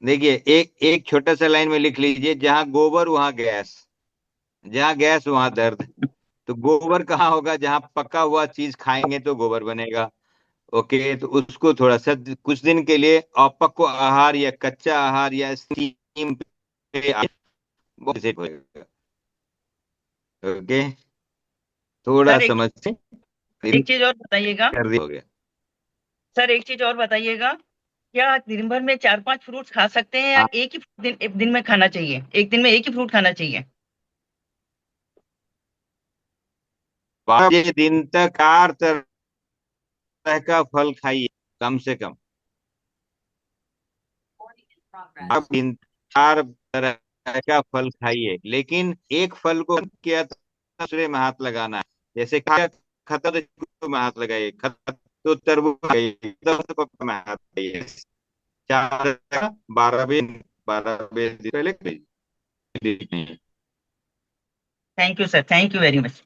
S3: देखिए एक एक छोटा सा लाइन में लिख लीजिए, जहाँ गोबर वहाँ गैस, जहाँ गैस वहाँ दर्द। तो गोबर कहाँ होगा, जहाँ पका हुआ चीज खाएंगे तो गोबर बनेगा। ओके, तो उसको थोड़ा सा कुछ दिन के लिए अपक्व आहार या कच्चा आहार या स्टीम पे बहुत सेट होएगा। ओके, थोड़ा
S10: सर एक
S3: समझ से
S10: एक चीज और बताइएगा।
S3: कर दिया, हो गया।
S10: सर एक चीज और बताइएगा क्या दिन भर में 4-5 फ्रूट्स खा सकते हैं या एक ही दिन में खाना चाहिए? एक दिन में एक ही फ्रूट खाना चाहिए?
S3: 5 दिन तक 4 तरह का फल खाइए कम से कम। आप दिन 4 तरह का फल खाइए, लेकिन एक फल को किया तो दूसरे में हाथ लगाना है। जैसे खता तो में हाथ लगाइए, खता तो तरबूज खाइए, तो पपीता में हाथ लगाइए। 4 12 दिन पहले clear.
S10: Thank you sir, thank you very much.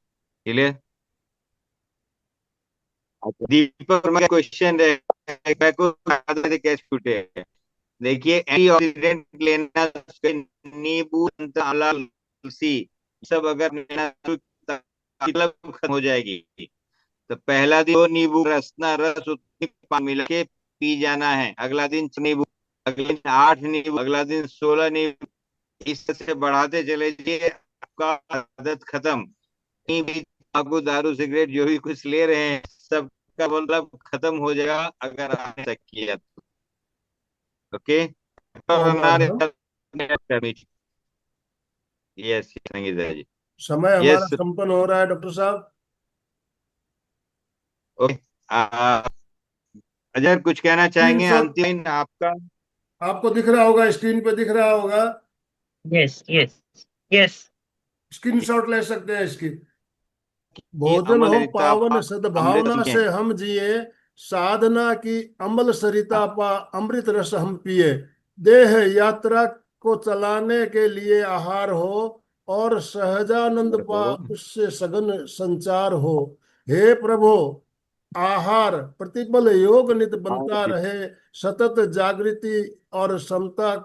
S3: Deepak Verma का क्वेश्चन कैसे छूटे? देखिए, एंटीऑक्सीडेंट लेना, नींबू, आंवला, तुलसी सब अगर लेना मतलब खत्म हो जाएगी। तो पहला दिन 2 नींबू रस उतनी पानी मिला के पी जाना है। अगला दिन 6 नींबू, अगले दिन 8 नींबू, अगला दिन 16 नींबू। इस तरह से बढ़ाते चले जाइए, आपका आदत खत्म। कहीं भी आपको दारू सिगरेट जो भी कुछ ले रहे हैं सबका मतलब खत्म हो जाएगा अगर आपने तक किया तो। ओके। यस संगीता जी।
S2: समय हमारा
S3: यस।
S2: संपन्न हो रहा है डॉक्टर साहब।
S3: ओके। अजय कुछ कहना चाहेंगे?
S2: 300
S3: अंतिम आपका।
S2: आपको दिख रहा होगा, स्क्रीन पे दिख रहा होगा।
S10: Yes yes yes.
S2: स्क्रीनशॉट ले सकते हैं इसकी।
S3: कि
S2: भोजन
S3: अमल
S2: हो
S3: रीता
S2: पावन
S3: पा अमृत
S2: सद्भावना
S3: सीखें।
S2: से हम जिए, साधना की अमल सरिता पा अमृत रस हम पिए। देह यात्रा को चलाने के लिए आहार हो, और सहजानंद पा उससे सघन संचार हो। हे प्रभु, आहार प्रतिबल योग नित बनता रहे, सतत जागृति और समता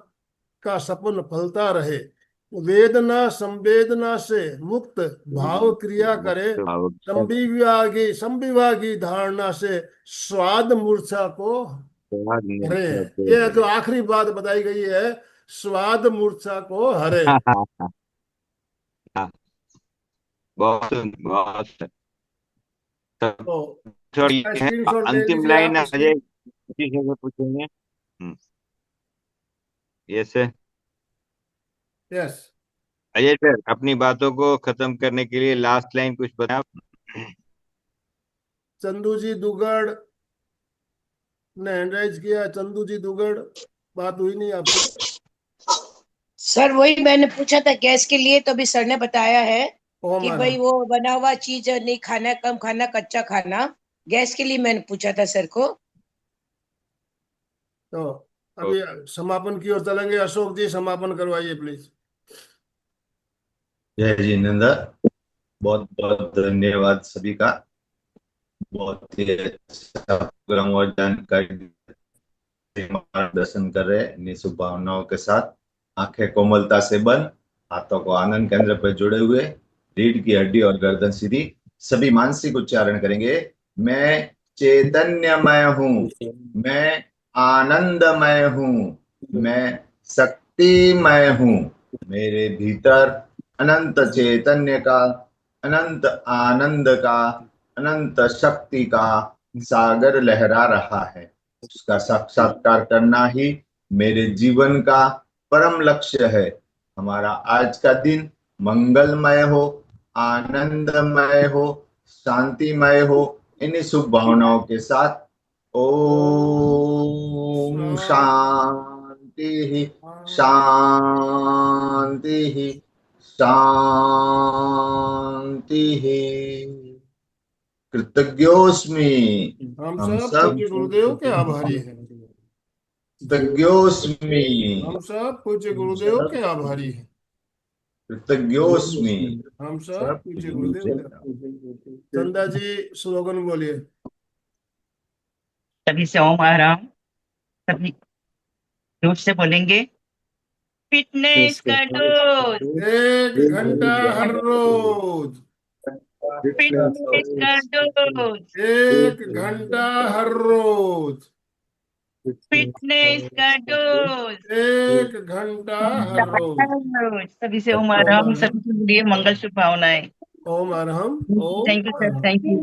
S2: का सपन फलता रहे। वेदना संवेदना से मुक्त भाव क्रिया करे, संविभागी धारणा से स्वाद मूर्छा को हरे। ये जो आखिरी बात बताई गई है, स्वाद मूर्छा को हरे।
S3: बहुत बहुत
S2: तो
S3: थोड़ी
S2: इसका
S3: है।
S2: स्क्रीनशॉट ले
S3: अंतिम
S2: लीजिए
S3: लाइन
S2: आप इसकी।
S3: अजय किसी से पूछेंगे। Yes sir.
S2: Yes.
S3: Ajay sir, अपनी बातों को खत्म करने के लिए लास्ट लाइन कुछ बताओ।
S2: चंदू जी दुगड़ ने हैंडराइज किया। चंदू जी दुगड़, बात हुई नहीं आपसे?
S11: सर वही मैंने पूछा था गैस के लिए, तो अभी सर ने बताया है कि
S2: हमारा
S11: भाई वो बना हुआ चीज नहीं खाना, कम खाना, कच्चा खाना। गैस के लिए मैंने पूछा था सर को।
S2: तो अभी समापन की ओर चलेंगे। अशोक जी समापन करवाइए प्लीज।
S7: जय जिनेन्द्र। बहुत बहुत धन्यवाद सभी का। बहुत ही अच्छा प्रोग्राम और जानकारी मार्गदर्शन कर रहे हैं शुभ भावनाओं के साथ। आंखें कोमलता से बंद, हाथों को आनंद केंद्र पर जुड़े हुए, रीढ़ की हड्डी और गर्दन सीधी। सभी मानसिक उच्चारण करेंगे। मैं चैतन्यमय हूँ, मैं आनंदमय हूँ, मैं शक्तिमय हूँ। मेरे भीतर अनंत चैतन्य का, अनंत आनंद का, अनंत शक्ति का सागर लहरा रहा है। उसका साक्षात्कार करना ही मेरे जीवन का परम लक्ष्य है। हमारा आज का दिन मंगलमय हो, आनंदमय हो, शांतिमय हो। इन्हीं शुभ भावनाओं के साथ ओम शांति शांति शांति। कृतज्ञोस्मि।
S2: हम
S7: हम
S2: सब
S7: सब
S2: पूज्य गुरुदेव के आभारी हैं।
S7: कृतज्ञोस्मि।
S2: हम सब पूज्य गुरुदेव के आभारी हैं।
S7: कृतज्ञोस्मि।
S2: हम सब पूज्य गुरुदेव के आभारी। चंदा जी स्लोगन बोलिए।
S10: सभी से ओम आराम। सभी जोर से बोलेंगे। फिटनेस का डोज,
S2: 1 घंटा हर रोज।
S10: फिटनेस का डोज,
S2: 1 घंटा हर रोज।
S10: फिटनेस का डोज,
S2: 1 घंटा हर रोज।
S10: सभी से ओम आराम। सभी के लिए मंगल शुभ भावनाएं।
S2: ओम अरहम। ओम
S10: थैंक यू सर,
S2: अरहम।
S10: Thank you.